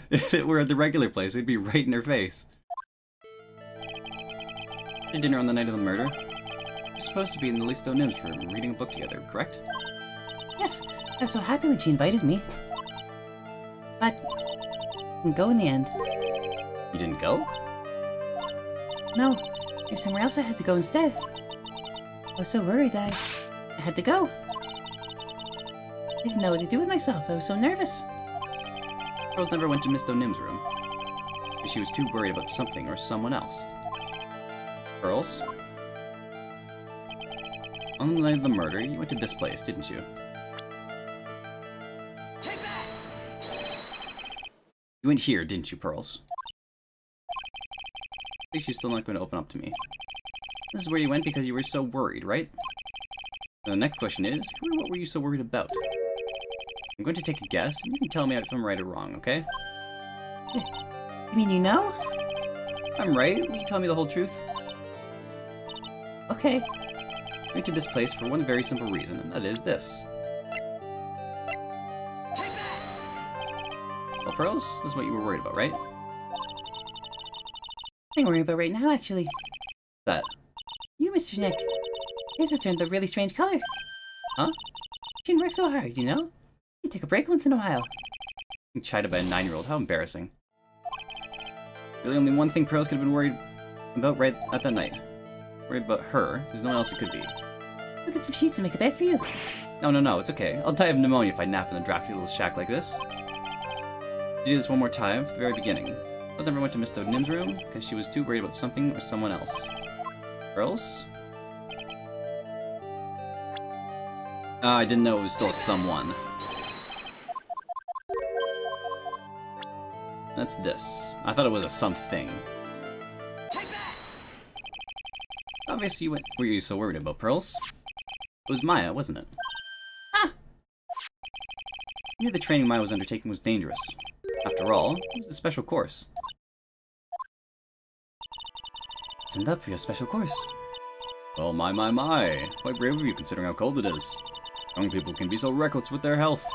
If it were at the regular place, it'd be right in her face. Had dinner on the night of the murder. We're supposed to be in the Listo Nim's room reading a book together, correct? Yes, I was so happy when she invited me. But I didn't go in the end. You didn't go? No, there's somewhere else I had to go instead. I was so worried I had to go. I didn't know what to do with myself. I was so nervous. Pearls never went to Miss Donim's room. She was too worried about something or someone else. Pearls? On the night of the murder, you went to this place, didn't you? You went here, didn't you, Pearls? I think she's still not going to open up to me. This is where you went because you were so worried, right? And the next question is, who or what were you so worried about? I'm going to take a guess, and you can tell me if I'm right or wrong, okay? You mean you know? If I'm right, will you tell me the whole truth? Okay. I went to this place for one very simple reason, and that is this. Well, Pearls, this is what you were worried about, right? Nothing to worry about right now, actually. That. You, Mr. Nick. Yours has turned a really strange color. Huh? You shouldn't work so hard, you know? You take a break once in a while. Being chided by a 9-year-old. How embarrassing. Really only one thing Pearls could have been worried about right at that night. Worried about her. There's no one else it could be. Look at some sheets and make a bed for you. No, it's okay. I'll die of pneumonia if I nap in a drafty little shack like this. She did this one more time, from the very beginning. Pearls never went to Miss Nim's room, because she was too worried about something or someone else. Pearls? I didn't know it was still a someone. That's this. I thought it was a something. Obviously, what were you so worried about, Pearls? It was Maya, wasn't it? Ah! You knew the training Maya was undertaking was dangerous. After all, it was a special course. Signed up for your special course. Oh my. Quite brave of you considering how cold it is. Young people can be so reckless with their health.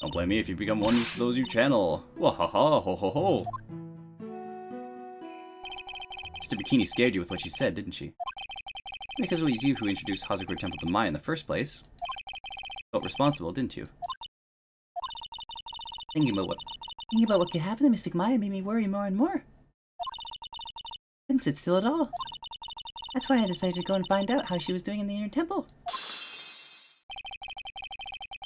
Don't blame me if you become one of those you channel. Wahaha, ho ho ho. Mr. Bikini scared you with what she said, didn't she? Because it was you who introduced Hazakura Temple to Maya in the first place. Felt responsible, didn't you? Thinking about what could happen to Mystic Maya made me worry more and more. Couldn't sit still at all. That's why I decided to go and find out how she was doing in the inner temple.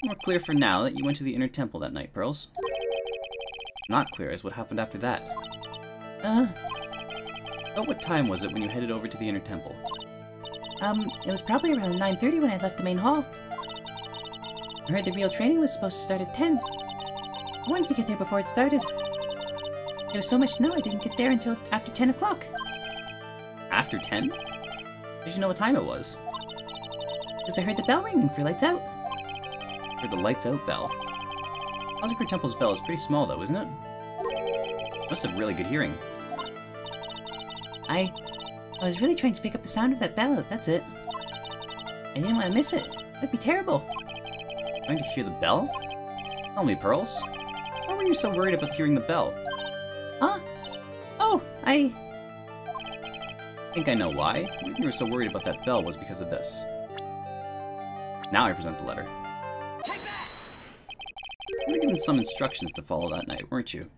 More clear for now that you went to the inner temple that night, Pearls. Not clear is what happened after that. About what time was it when you headed over to the inner temple? It was probably around 9:30 when I left the main hall. I heard the real training was supposed to start at 10. I wanted to get there before it started. There was so much snow I didn't get there until after 10 o'clock. After 10? Did you know what time it was? Because I heard the bell ringing for lights out. Heard the lights out bell. Hazakura Temple's bell is pretty small though, isn't it? Must have really good hearing. I was really trying to pick up the sound of that bell, that's it. I didn't want to miss it. That'd be terrible. Trying to hear the bell? Tell me, Pearls. Why were you so worried about hearing the bell? Huh? Oh, I think I know why. The reason you were so worried about that bell was because of this. Now I present the letter. You were given some instructions to follow that night, weren't you?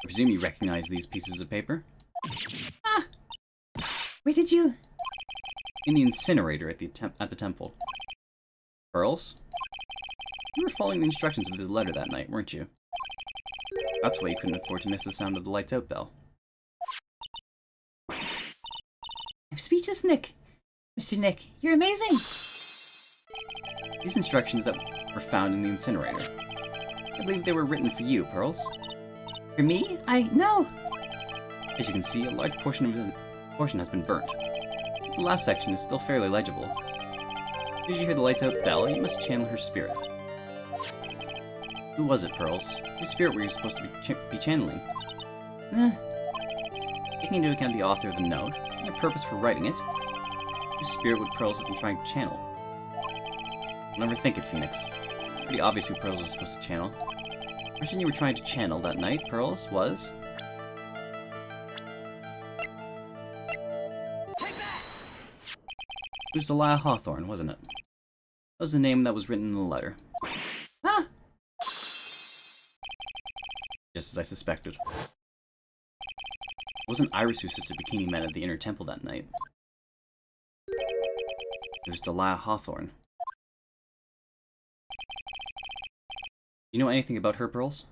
I presume you recognize these pieces of paper? Ah! Where did you... In the incinerator at the temple. Pearls? You were following the instructions of this letter that night, weren't you? That's why you couldn't afford to miss the sound of the lights out bell. I'm speechless, Nick. Mr. Nick, you're amazing! These instructions that were found in the incinerator. I believe they were written for you, Pearls. For me? No! As you can see, a large portion has been burnt. The last section is still fairly legible. As soon as you hear the lights out bell, you must channel her spirit. Who was it, Pearls? Whose spirit were you supposed to be channeling? Taking into account the author of the note, and the purpose for writing it, whose spirit would Pearls have been trying to channel? Don't ever think it, Phoenix. Pretty obvious who Pearls was supposed to channel. The person you were trying to channel that night, Pearls, was... It was Delia Hawthorne, wasn't it? That was the name that was written in the letter. Ah! Just as I suspected. It wasn't Iris who Sister Bikini met at the inner temple that night. It was Delia Hawthorne. You know anything about her, Pearls?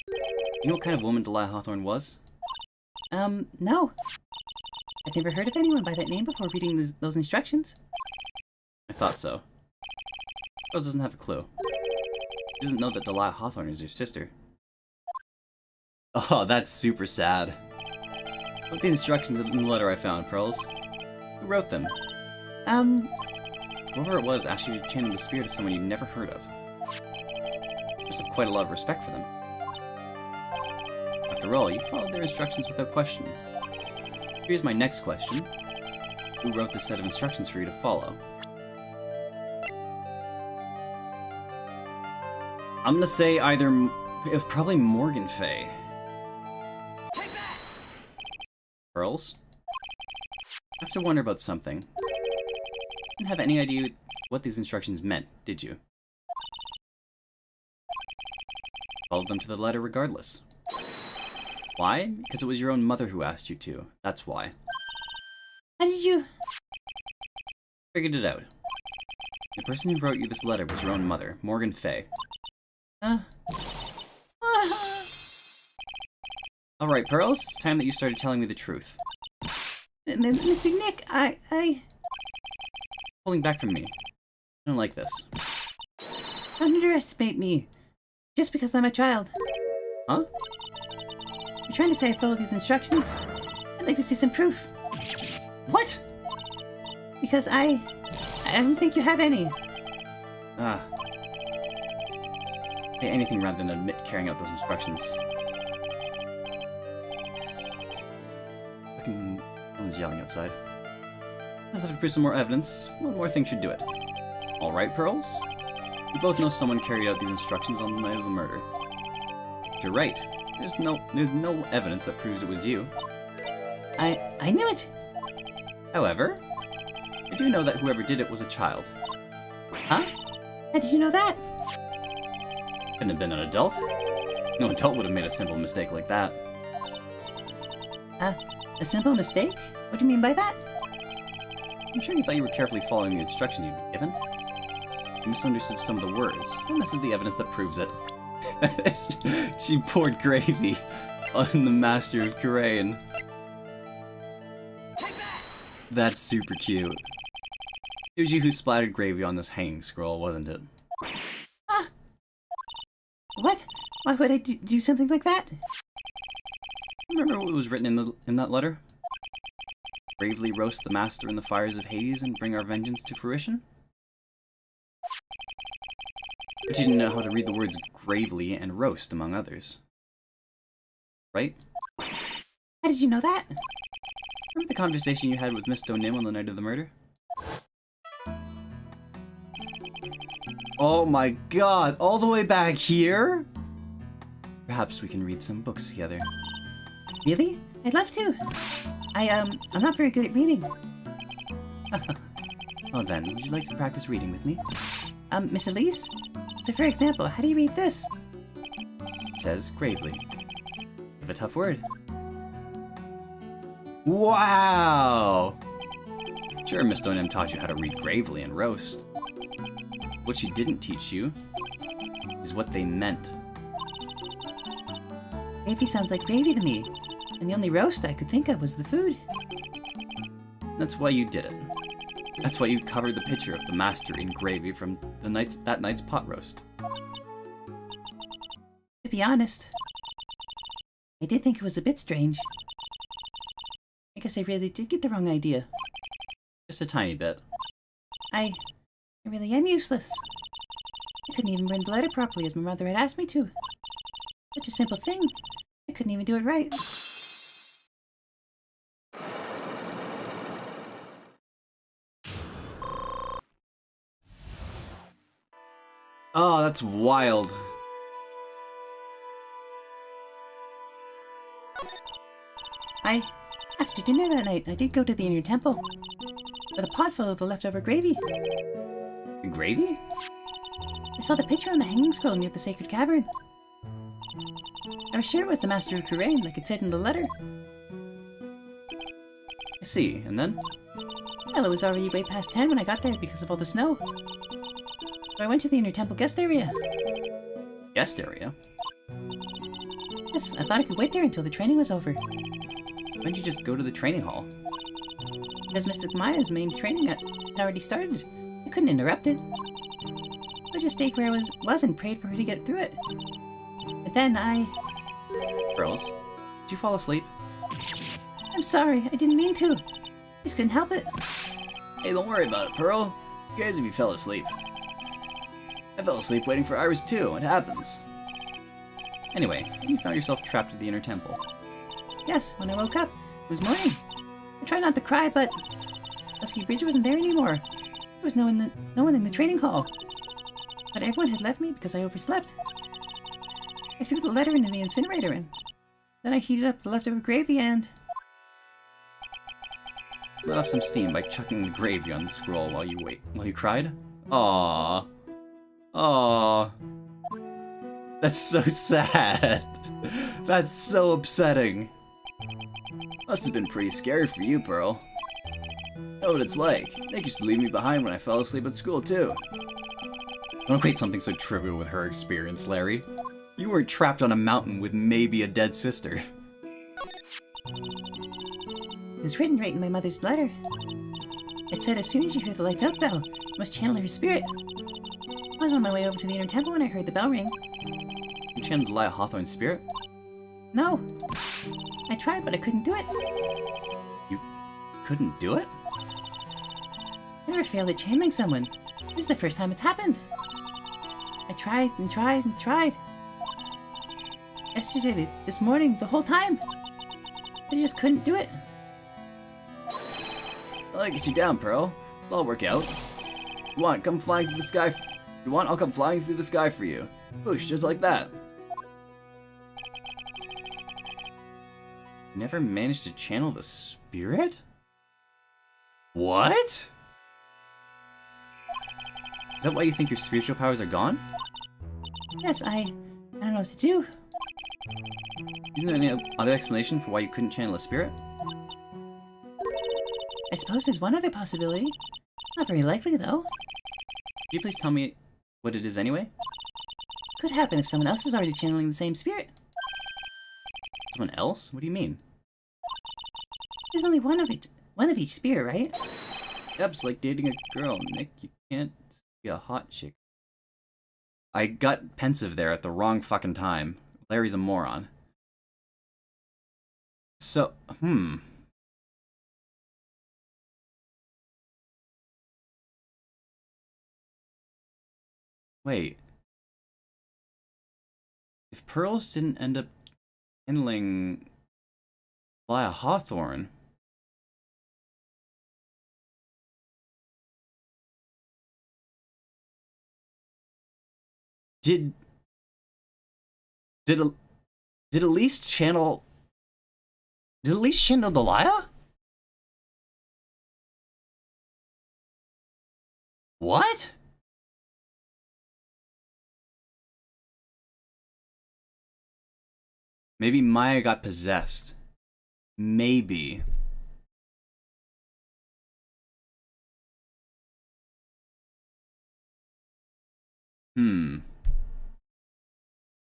You know what kind of woman Delia Hawthorne was? No. I've never heard of anyone by that name before reading those instructions. I thought so. Pearls doesn't have a clue. She doesn't know that Delia Hawthorne is your sister. Oh, that's super sad. What the instructions in the letter I found, Pearls? Who wrote them? Whoever it was asked you to channel the spirit of someone you'd never heard of. You must have quite a lot of respect for them. After all, you followed their instructions without question. Here's my next question. Who wrote this set of instructions for you to follow? I'm gonna say either... It was probably Morgan Fay. Pearls? I have to wonder about something. You didn't have any idea what these instructions meant, did you? Followed them to the letter regardless. Why? Because it was your own mother who asked you to. That's why. How did you... Figured it out. The person who wrote you this letter was your own mother, Morgan Fay. Alright, Pearls, it's time that you started telling me the truth. Mr. Nick, I... Pulling back from me. I don't like this. Don't underestimate me. Just because I'm a child. Huh? You're trying to say I followed these instructions? I'd like to see some proof. What? Because I don't think you have any. Ah. Say anything rather than admit carrying out those instructions. Fucking... Someone's yelling outside. Let's have to prove some more evidence. One more thing should do it. Alright, Pearls? We both know someone carried out these instructions on the night of the murder. But you're right. There's no evidence that proves it was you. I knew it! However, I do know that whoever did it was a child. Huh? How did you know that? Couldn't have been an adult. No adult would have made a simple mistake like that. A simple mistake? What do you mean by that? I'm sure you thought you were carefully following the instructions you'd been given. You misunderstood some of the words, and this is the evidence that proves it. She poured gravy on the Master of Karain. That's super cute. It was you who splattered gravy on this hanging scroll, wasn't it? Ah! What? Why would I do something like that? Remember what was written in that letter? Bravely roast the Master in the fires of Hades and bring our vengeance to fruition? But you didn't know how to read the words gravely and roast, among others. Right? How did you know that? Remember the conversation you had with Miss Donim on the night of the murder? Oh my god, all the way back here? Perhaps we can read some books together. Really? I'd love to. I'm not very good at reading. Well then, would you like to practice reading with me? Miss Elise? So for example, how do you read this? It says, gravely. Give a tough word. Wow! Sure, Miss Donim taught you how to read gravely and roast. What she didn't teach you is what they meant. Gravy sounds like gravy to me, and the only roast I could think of was the food. That's why you did it. That's why you covered the picture of the Master in gravy from that night's pot roast. To be honest, I did think it was a bit strange. I guess I really did get the wrong idea. Just a tiny bit. I really am useless. I couldn't even run the letter properly as my mother had asked me to. Such a simple thing. I couldn't even do it right. Oh, that's wild. After dinner that night, I did go to the inner temple. With a pot full of the leftover gravy. Gravy? I saw the picture on the hanging scroll near the sacred cavern. I was sure it was the Master of Karain, like it said in the letter. I see, and then? Well, it was already way past 10 when I got there because of all the snow. So I went to the inner temple guest area. Guest area? Yes, I thought I could wait there until the training was over. Why didn't you just go to the training hall? Because Mystic Maya's main training had already started. I couldn't interrupt it. I just stayed where I was and prayed for her to get through it. But then Pearls, did you fall asleep? I'm sorry, I didn't mean to. I just couldn't help it. Hey, don't worry about it, Pearl. Who cares if you fell asleep? I fell asleep waiting for Iris too, it happens. Anyway, you found yourself trapped at the inner temple. Yes, when I woke up, it was morning. I tried not to cry, but Dusky Bridge wasn't there anymore. There was no one in the training hall. But everyone had left me because I overslept. I threw the letter into the incinerator and then I heated up the leftover gravy and... let off some steam by chucking the gravy on the scroll while you cried? Aww. Aww. That's so sad. That's so upsetting. Must have been pretty scary for you, Pearl. I know what it's like. Nick used to leave me behind when I fell asleep at school, too. Don't equate something so trivial with her experience, Larry. You weren't trapped on a mountain with maybe a dead sister. It was written right in my mother's letter. It said as soon as you hear the lights out bell, you must channel her spirit. I was on my way over to the inner temple when I heard the bell ring. You channeled Delia Hawthorne's spirit? No. I tried, but I couldn't do it. You couldn't do it? I never failed at channeling someone. This is the first time it's happened. I tried and tried and tried. Yesterday, this morning, the whole time. I just couldn't do it. I'll get you down, Pearl. It'll all work out. You want, come flying through the sky. You want, I'll come flying through the sky for you. Whoosh, just like that. Never managed to channel the spirit? What? Is that why you think your spiritual powers are gone? Yes, I don't know what to do. Isn't there any other explanation for why you couldn't channel a spirit? I suppose there's one other possibility. Not very likely, though. Could you please tell me what it is anyway? Could happen if someone else is already channeling the same spirit. Someone else? What do you mean? There's only one of each spirit, right? Yep, it's like dating a girl, Nick. You can't be a hot chick. I got pensive there at the wrong fucking time. Larry's a moron. So, Wait. If Pearls didn't end up handling Delia Hawthorne, did Elise channel Delia? What? Maybe Maya got possessed. Maybe.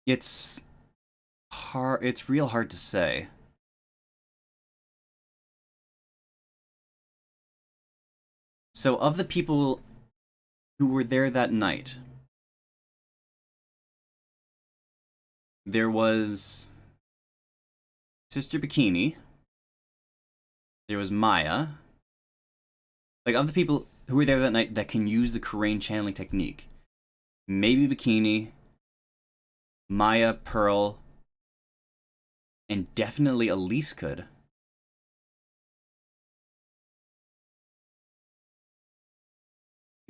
It's hard. It's real hard to say. So, of the people who were there that night, there was Sister Bikini. There was Maya. Like, of the people who were there that night that can use the Kurain channeling technique, maybe Bikini, Maya, Pearl, and definitely Elise could.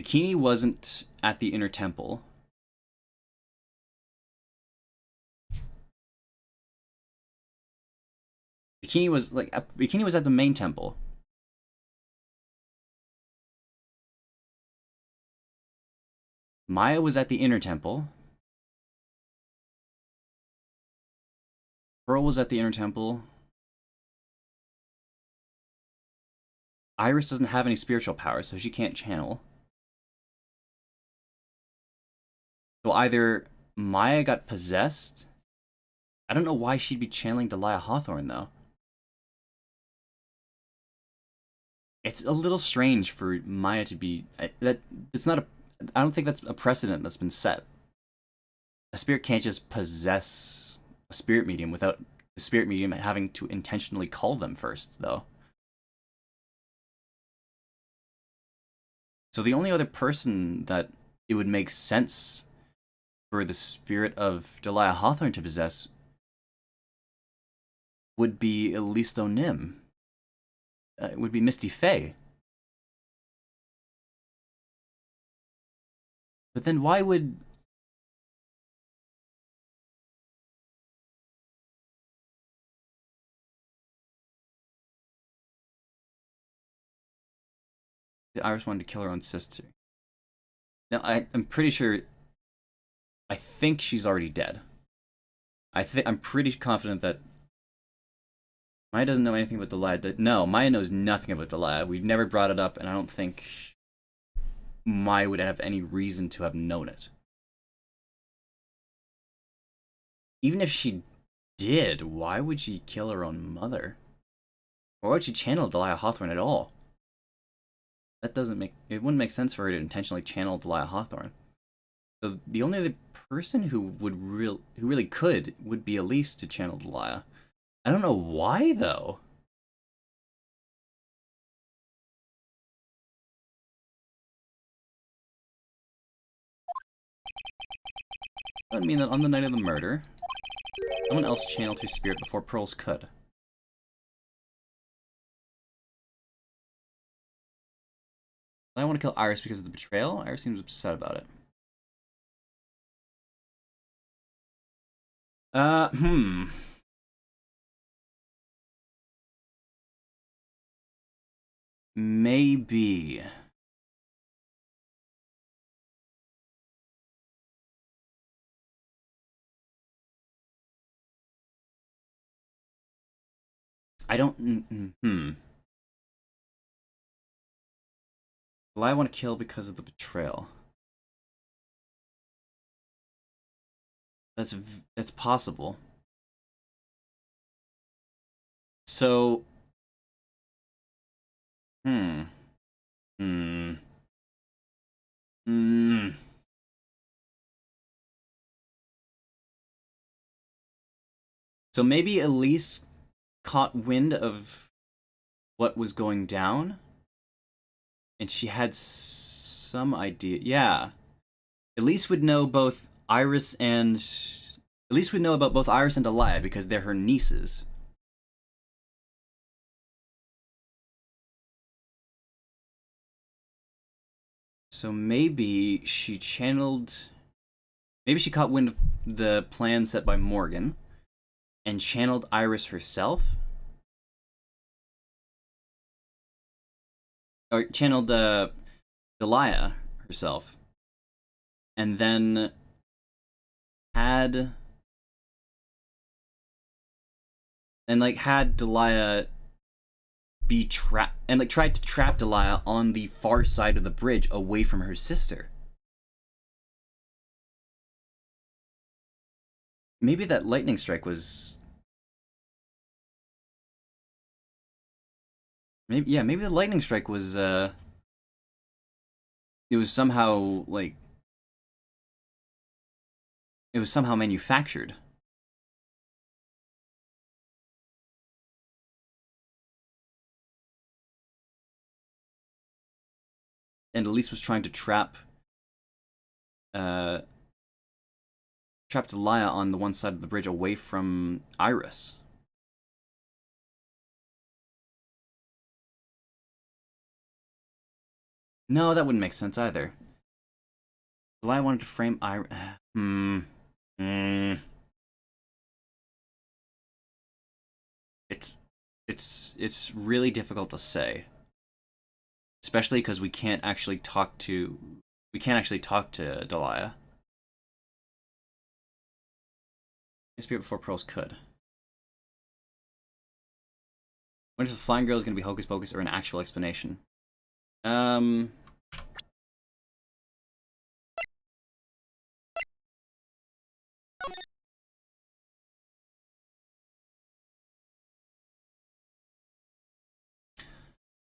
Bikini wasn't at the inner temple. Bikini was at the main temple. Maya was at the inner temple. Pearl was at the inner temple. Iris doesn't have any spiritual power, so she can't channel. So either Maya got possessed. I don't know why she'd be channeling Delia Hawthorne, though. It's a little strange for Maya to be... I don't think that's a precedent that's been set. A spirit can't just possess a spirit medium without the spirit medium having to intentionally call them first, though. So the only other person that it would make sense for the spirit of Delia Hawthorne to possess would be Elise Nim. It would be Misty Faye. But then why would... Iris wanted to kill her own sister. Now, I'm pretty sure... I think she's already dead. I'm pretty confident that... Maya doesn't know anything about Delia. No, Maya knows nothing about Delia. We've never brought it up, and I don't think Maya would have any reason to have known it. Even if she did, why would she kill her own mother? Or why would she channel Delia Hawthorne at all? That doesn't make... It wouldn't make sense for her to intentionally channel Delia Hawthorne. So the only other person who really could would be Elise to channel Delia. I don't know why, though. That would mean that on the night of the murder, someone else channeled her spirit before Pearls could. I want to kill Iris because of the betrayal. Iris seems upset about it. Maybe. I don't... Well, I want to kill because of the betrayal. That's possible. So... So maybe Elise caught wind of what was going down, and she had some idea. Yeah, Elise would know both Iris and Elise would know about both Iris and Delia because they're her nieces. So maybe she channeled. Maybe she caught wind of the plan set by Morgan and channeled Iris herself. Or channeled Delia herself. And then had Delia be trapped, and like tried to trap Delia on the far side of the bridge away from her sister. Maybe that lightning strike was... Maybe the lightning strike was, it was somehow, like... It was somehow manufactured. And Elise was trying to trap Delia on the one side of the bridge away from Iris. No, that wouldn't make sense either. Delia wanted to frame Iris. It's really difficult to say. Especially because we can't actually talk to Delia. Spirit before Pearls could. Wonder if the flying girl is gonna be hocus pocus or an actual explanation.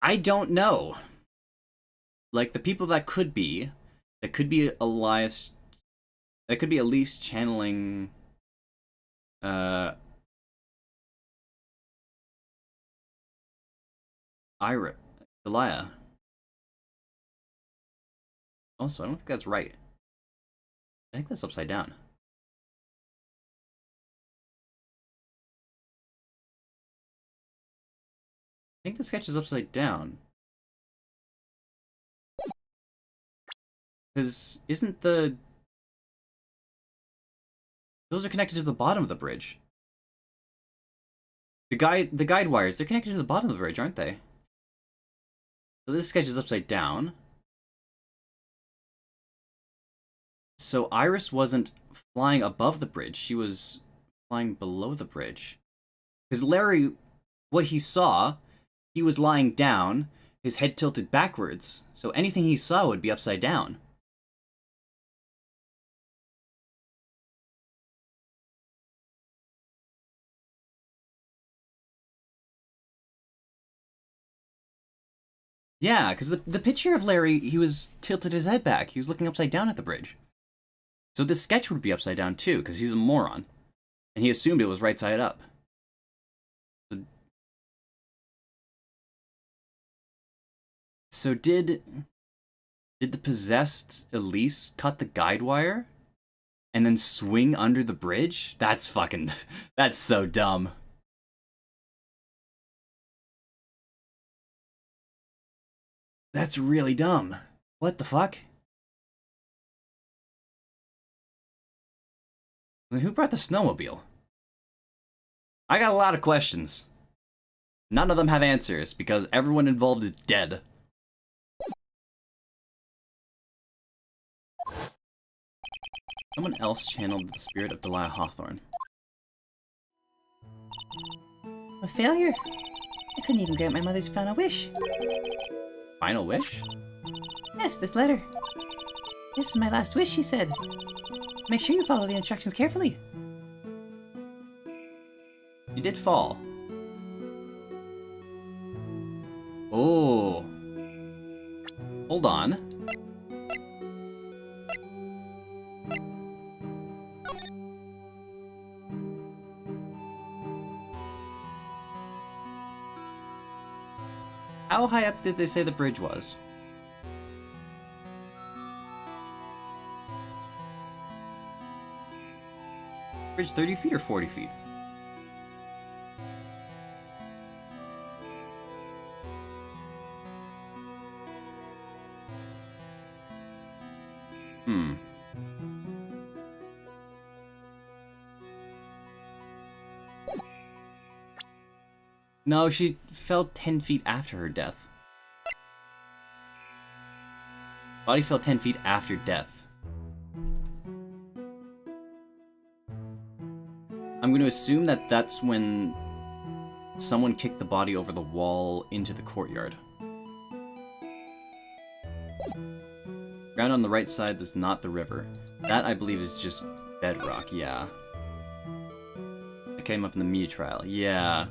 I don't know. Like, the people that could be Elias, that could be Elise channeling, Delia. Also, I don't think that's right. I think that's upside down. I think the sketch is upside down. Because isn't the... Those are connected to the bottom of the bridge. The guide wires, they're connected to the bottom of the bridge, aren't they? So this sketch is upside down. So Iris wasn't flying above the bridge, she was flying below the bridge. Because Larry, what he saw, he was lying down, his head tilted backwards, so anything he saw would be upside down. Yeah, because the picture of Larry, he was tilted his head back. He was looking upside down at the bridge. So this sketch would be upside down too, because he's a moron. And he assumed it was right side up. So did the possessed Elise cut the guide wire and then swing under the bridge? That's fucking... that's so dumb. That's really dumb. What the fuck? Then who brought the snowmobile? I got a lot of questions. None of them have answers, because everyone involved is dead. Someone else channeled the spirit of Delia Hawthorne. A failure? I couldn't even grant my mother's final wish. Final wish? Yes, this letter. This is my last wish, she said. Make sure you follow the instructions carefully. You did fall. Oh. Hold on. How high up did they say the bridge was? Bridge 30 feet or 40 feet? No, she fell 10 feet after her death. Body fell 10 feet after death. I'm going to assume that that's when someone kicked the body over the wall into the courtyard. Ground on the right side is not the river. That, I believe, is just bedrock, yeah. It came up in the Mii trial, yeah.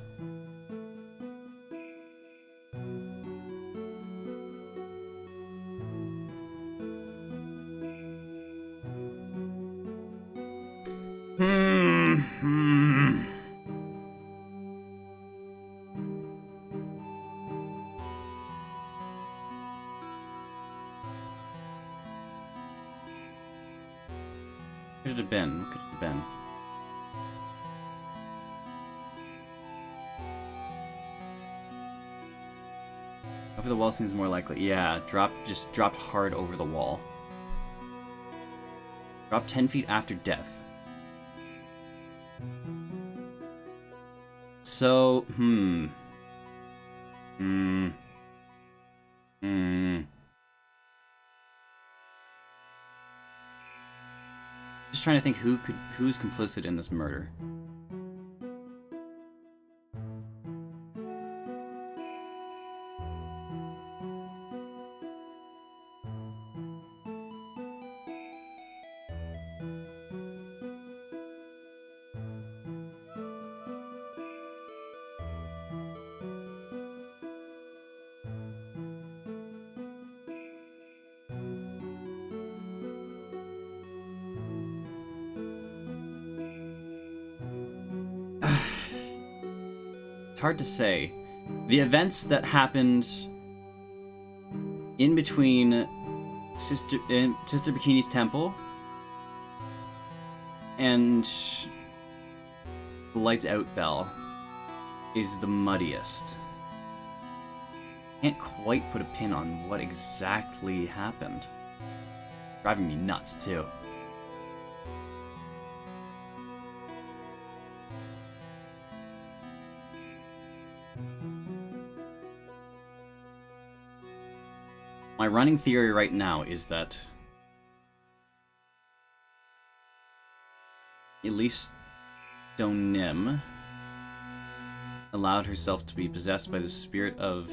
What could it have been? What could it have been? Over the wall seems more likely. Yeah, just dropped hard over the wall. Dropped 10 feet after death. So, Just trying to think who's complicit in this murder. It's hard to say. The events that happened in between Sister Bikini's temple and the lights out bell is the muddiest. Can't quite put a pin on what exactly happened. Driving me nuts too. My running theory right now is that Elise Donim allowed herself to be possessed by the spirit of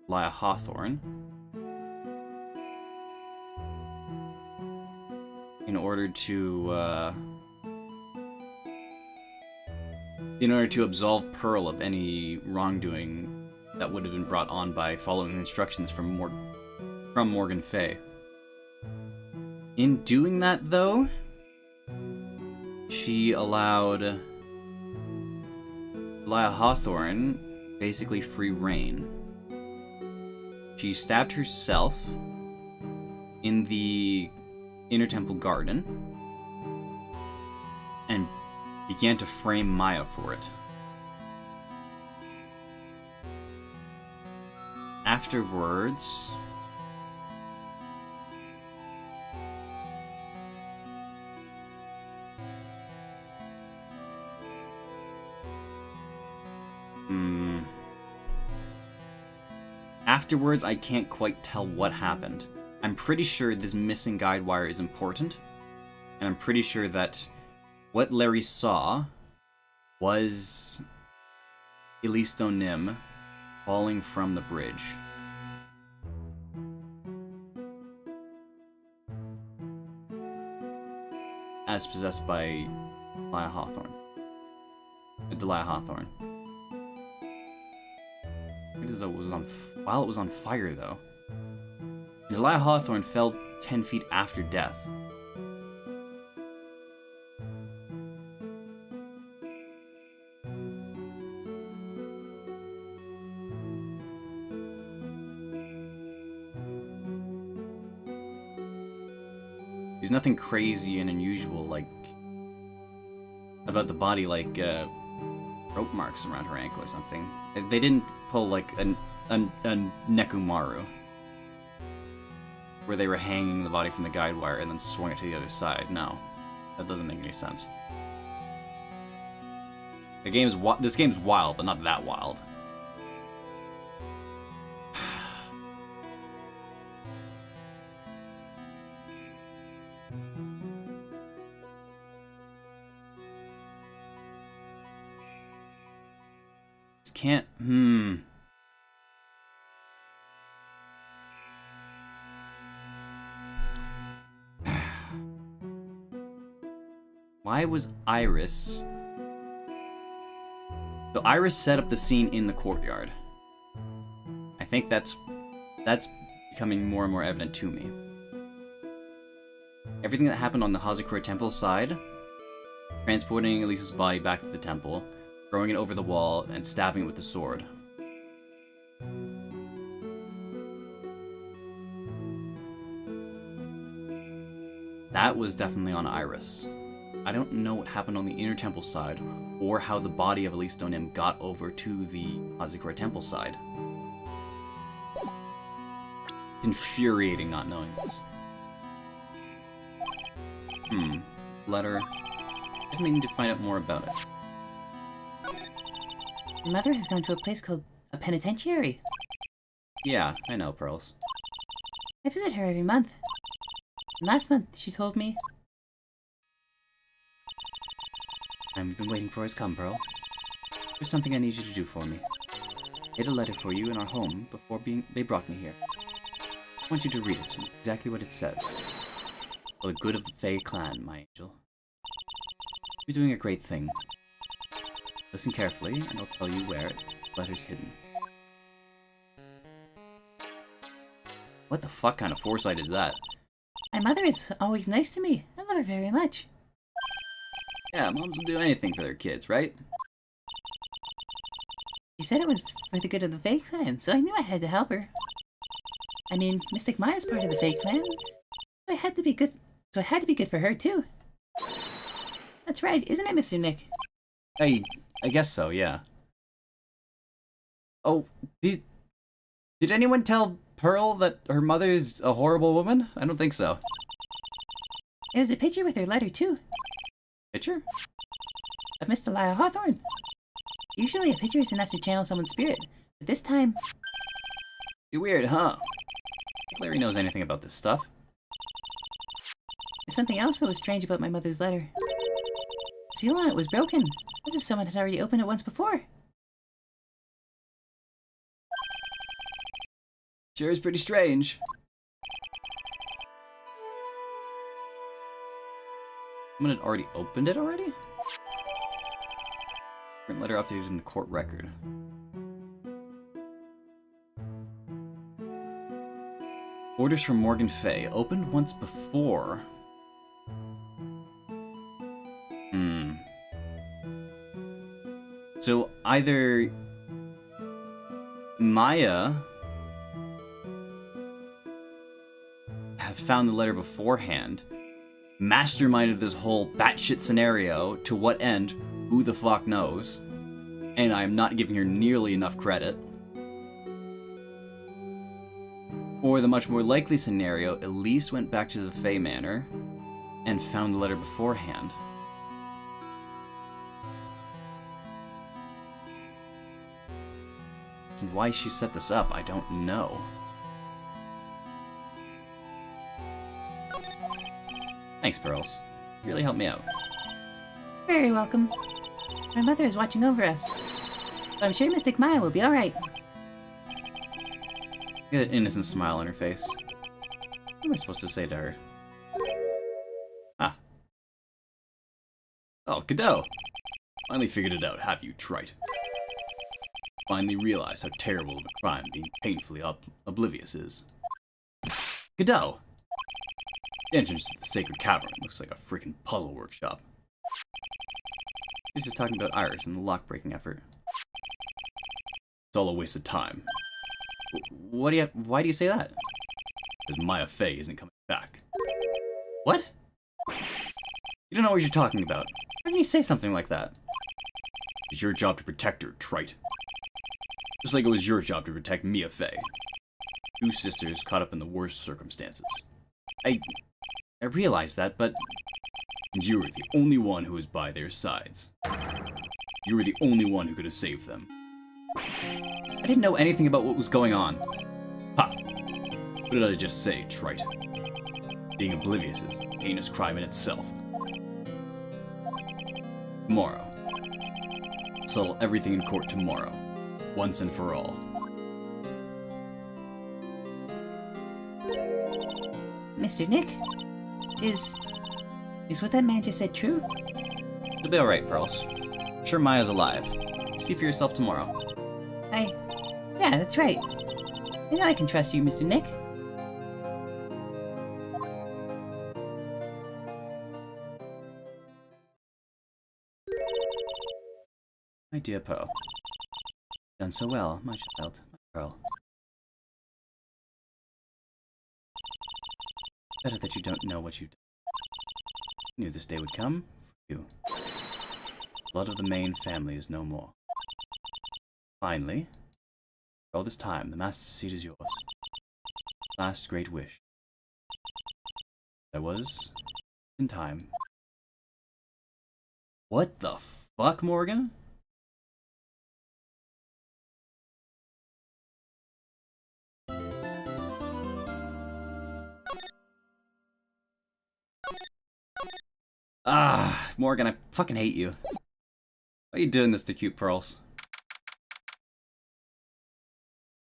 Lya Hawthorne in order to absolve Pearl of any wrongdoing that would have been brought on by following the instructions from Morgan Fay. In doing that, though, she allowed Lya Hawthorne basically free reign. She stabbed herself in the Inner Temple Garden and began to frame Maya for it. Afterwards, I can't quite tell what happened. I'm pretty sure this missing guide wire is important, and I'm pretty sure that what Larry saw was Elise Donim falling from the bridge. As possessed by Lya Hawthorne. Delia Hawthorne. While it was on fire, though. Delia Hawthorne fell 10 feet after death. There's nothing crazy and unusual about the body, like rope marks around her ankle or something. They didn't pull like a Nekumaru, where they were hanging the body from the guide wire and then swung it to the other side. No, that doesn't make any sense. This game's wild, but not that wild. Just can't. Why was Iris? So Iris set up the scene in the courtyard. I think that's becoming more and more evident to me. Everything that happened on the Hazakura Temple side, transporting Elisa's body back to the temple, throwing it over the wall, and stabbing it with the sword. That was definitely on Iris. I don't know what happened on the Inner Temple side, or how the body of Elise Donim got over to the Hazakura Temple side. It's infuriating not knowing this. Letter. I think we need to find out more about it. Your mother has gone to a place called a penitentiary. Yeah, I know, Pearls. I visit her every month. And last month, she told me... I've been waiting for his come, Pearl. There's something I need you to do for me. I hid a letter for you in our home before they brought me here. I want you to read it, and exactly what it says. For the good of the Fae clan, my angel. You're doing a great thing. Listen carefully, and I'll tell you where the letter's hidden. What the fuck kind of foresight is that? My mother is always nice to me. I love her very much. Yeah, moms will do anything for their kids, right? She said it was for the good of the Fae clan, so I knew I had to help her. I mean, Mystic Maya's part of the Fae clan. So I had to be good. So it had to be good for her too. That's right, isn't it, Mr. Nick? I guess so, yeah. Oh, did anyone tell Pearl that her mother's a horrible woman? I don't think so. There was a picture with her letter too. Picture? Of Mr. Lya Hawthorne. Usually a picture is enough to channel someone's spirit, but this time... Be weird, huh? Clary knows anything about this stuff. There's something else that was strange about my mother's letter. The seal on it was broken, as if someone had already opened it once before. Sure is pretty strange. Someone had already opened it already? Current letter updated in the court record. Orders from Morgan Fay. Opened once before. So either Maya have found the letter beforehand, masterminded this whole batshit scenario, to what end, who the fuck knows, and I am not giving her nearly enough credit. Or the much more likely scenario, Elise went back to the Fey Manor and found the letter beforehand. And why she set this up, I don't know. Thanks, Pearls. You really helped me out. Very welcome. My mother is watching over us. But I'm sure Mystic Maya will be alright. Get an innocent smile on her face. What am I supposed to say to her? Ah. Oh, Cadeau! Finally figured it out, have you, trite? Finally realized how terrible of a crime being painfully oblivious is. Cadeau! The entrance to the sacred cavern looks like a freaking puzzle workshop. He's just talking about Iris and the lock-breaking effort. It's all a waste of time. Why do you say that? Because Maya Fey isn't coming back. What? You don't know what you're talking about. How can you say something like that? It's your job to protect her, trite. Just like it was your job to protect Mia Fey. Two sisters caught up in the worst circumstances. I realize that, but... And you were the only one who was by their sides. You were the only one who could have saved them. I didn't know anything about what was going on. Ha! What did I just say, trite? Being oblivious is a heinous crime in itself. Tomorrow. Settle everything in court tomorrow. Once and for all. Mr. Nick? Is what that man just said true? It'll be alright, Pearls. I'm sure Maya's alive. See for yourself tomorrow. Yeah, that's right. I know I can trust you, Mr. Nick. My dear Pearl. Done so well, my child, my Pearl. Better that you don't know what you've done. I knew this day would come for you. Blood of the main family is no more. Finally, for all this time, the master's seat is yours. Last great wish. I was in time. What the fuck, Morgan? Ah, Morgan, I fucking hate you. Why are you doing this to cute Pearls?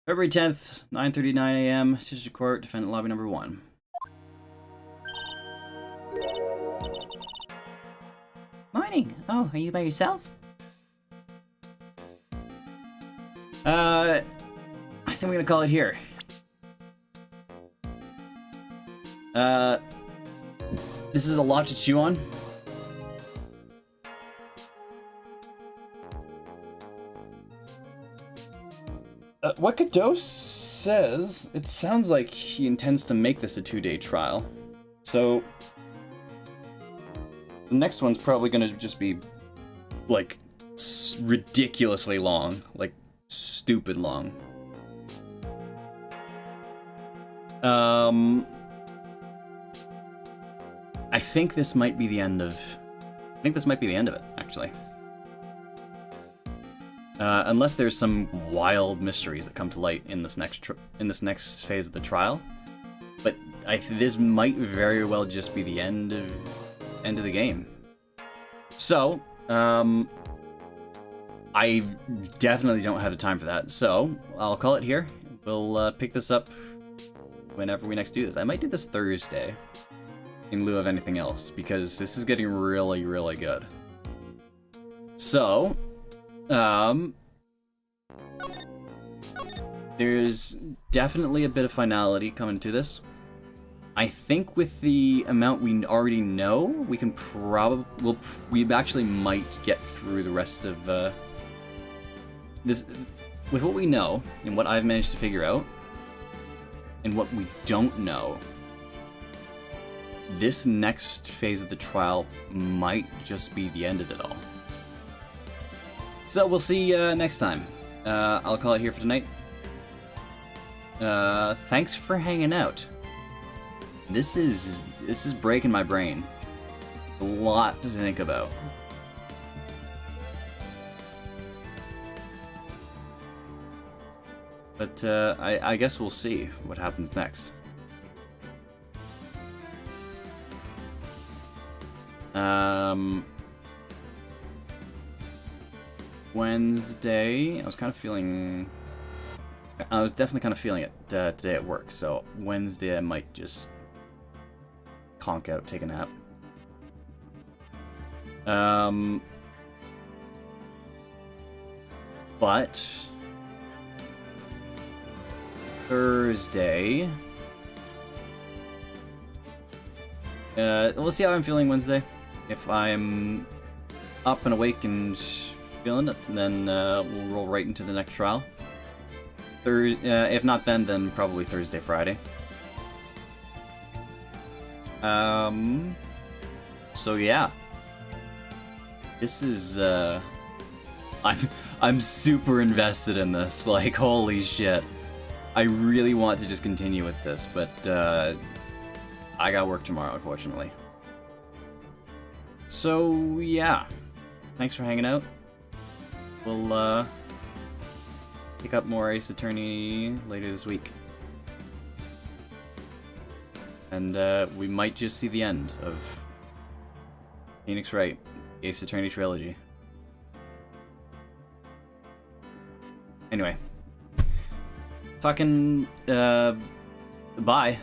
February 10th, 9:39 a.m. District Court, Defendant Lobby Number 1. Morning. Oh, are you by yourself? I think we're gonna call it here. This is a lot to chew on. What Cadeau says, it sounds like he intends to make this a 2-day trial. So, the next one's probably gonna just be, like, ridiculously long. Like, stupid long. I think this might be the end of... it, actually. Unless there's some wild mysteries that come to light in this next phase of the trial. But this might very well just be the end of the game. So, I definitely don't have the time for that. So I'll call it here. We'll pick this up whenever we next do this. I might do this Thursday in lieu of anything else because this is getting really, really good. So, there's definitely a bit of finality coming to this. I think with the amount we already know, we can we actually might get through the rest of this. With what we know and what I've managed to figure out, and what we don't know, this next phase of the trial might just be the end of it all. So we'll see next time. I'll call it here for tonight. Thanks for hanging out. This is breaking my brain. A lot to think about. But I guess we'll see what happens next. Wednesday, I was definitely kind of feeling it today at work, so Wednesday I might just conk out, take a nap. But Thursday, we'll see how I'm feeling Wednesday. If I'm up and awake and feeling it, then we'll roll right into the next trial. If not then probably Thursday, Friday. So yeah. This is, I'm super invested in this, like, holy shit. I really want to just continue with this, but, I got work tomorrow, unfortunately. So, yeah. Thanks for hanging out. We'll, pick up more Ace Attorney later this week. And, we might just see the end of Phoenix Wright, Ace Attorney trilogy. Anyway. Fucking, bye.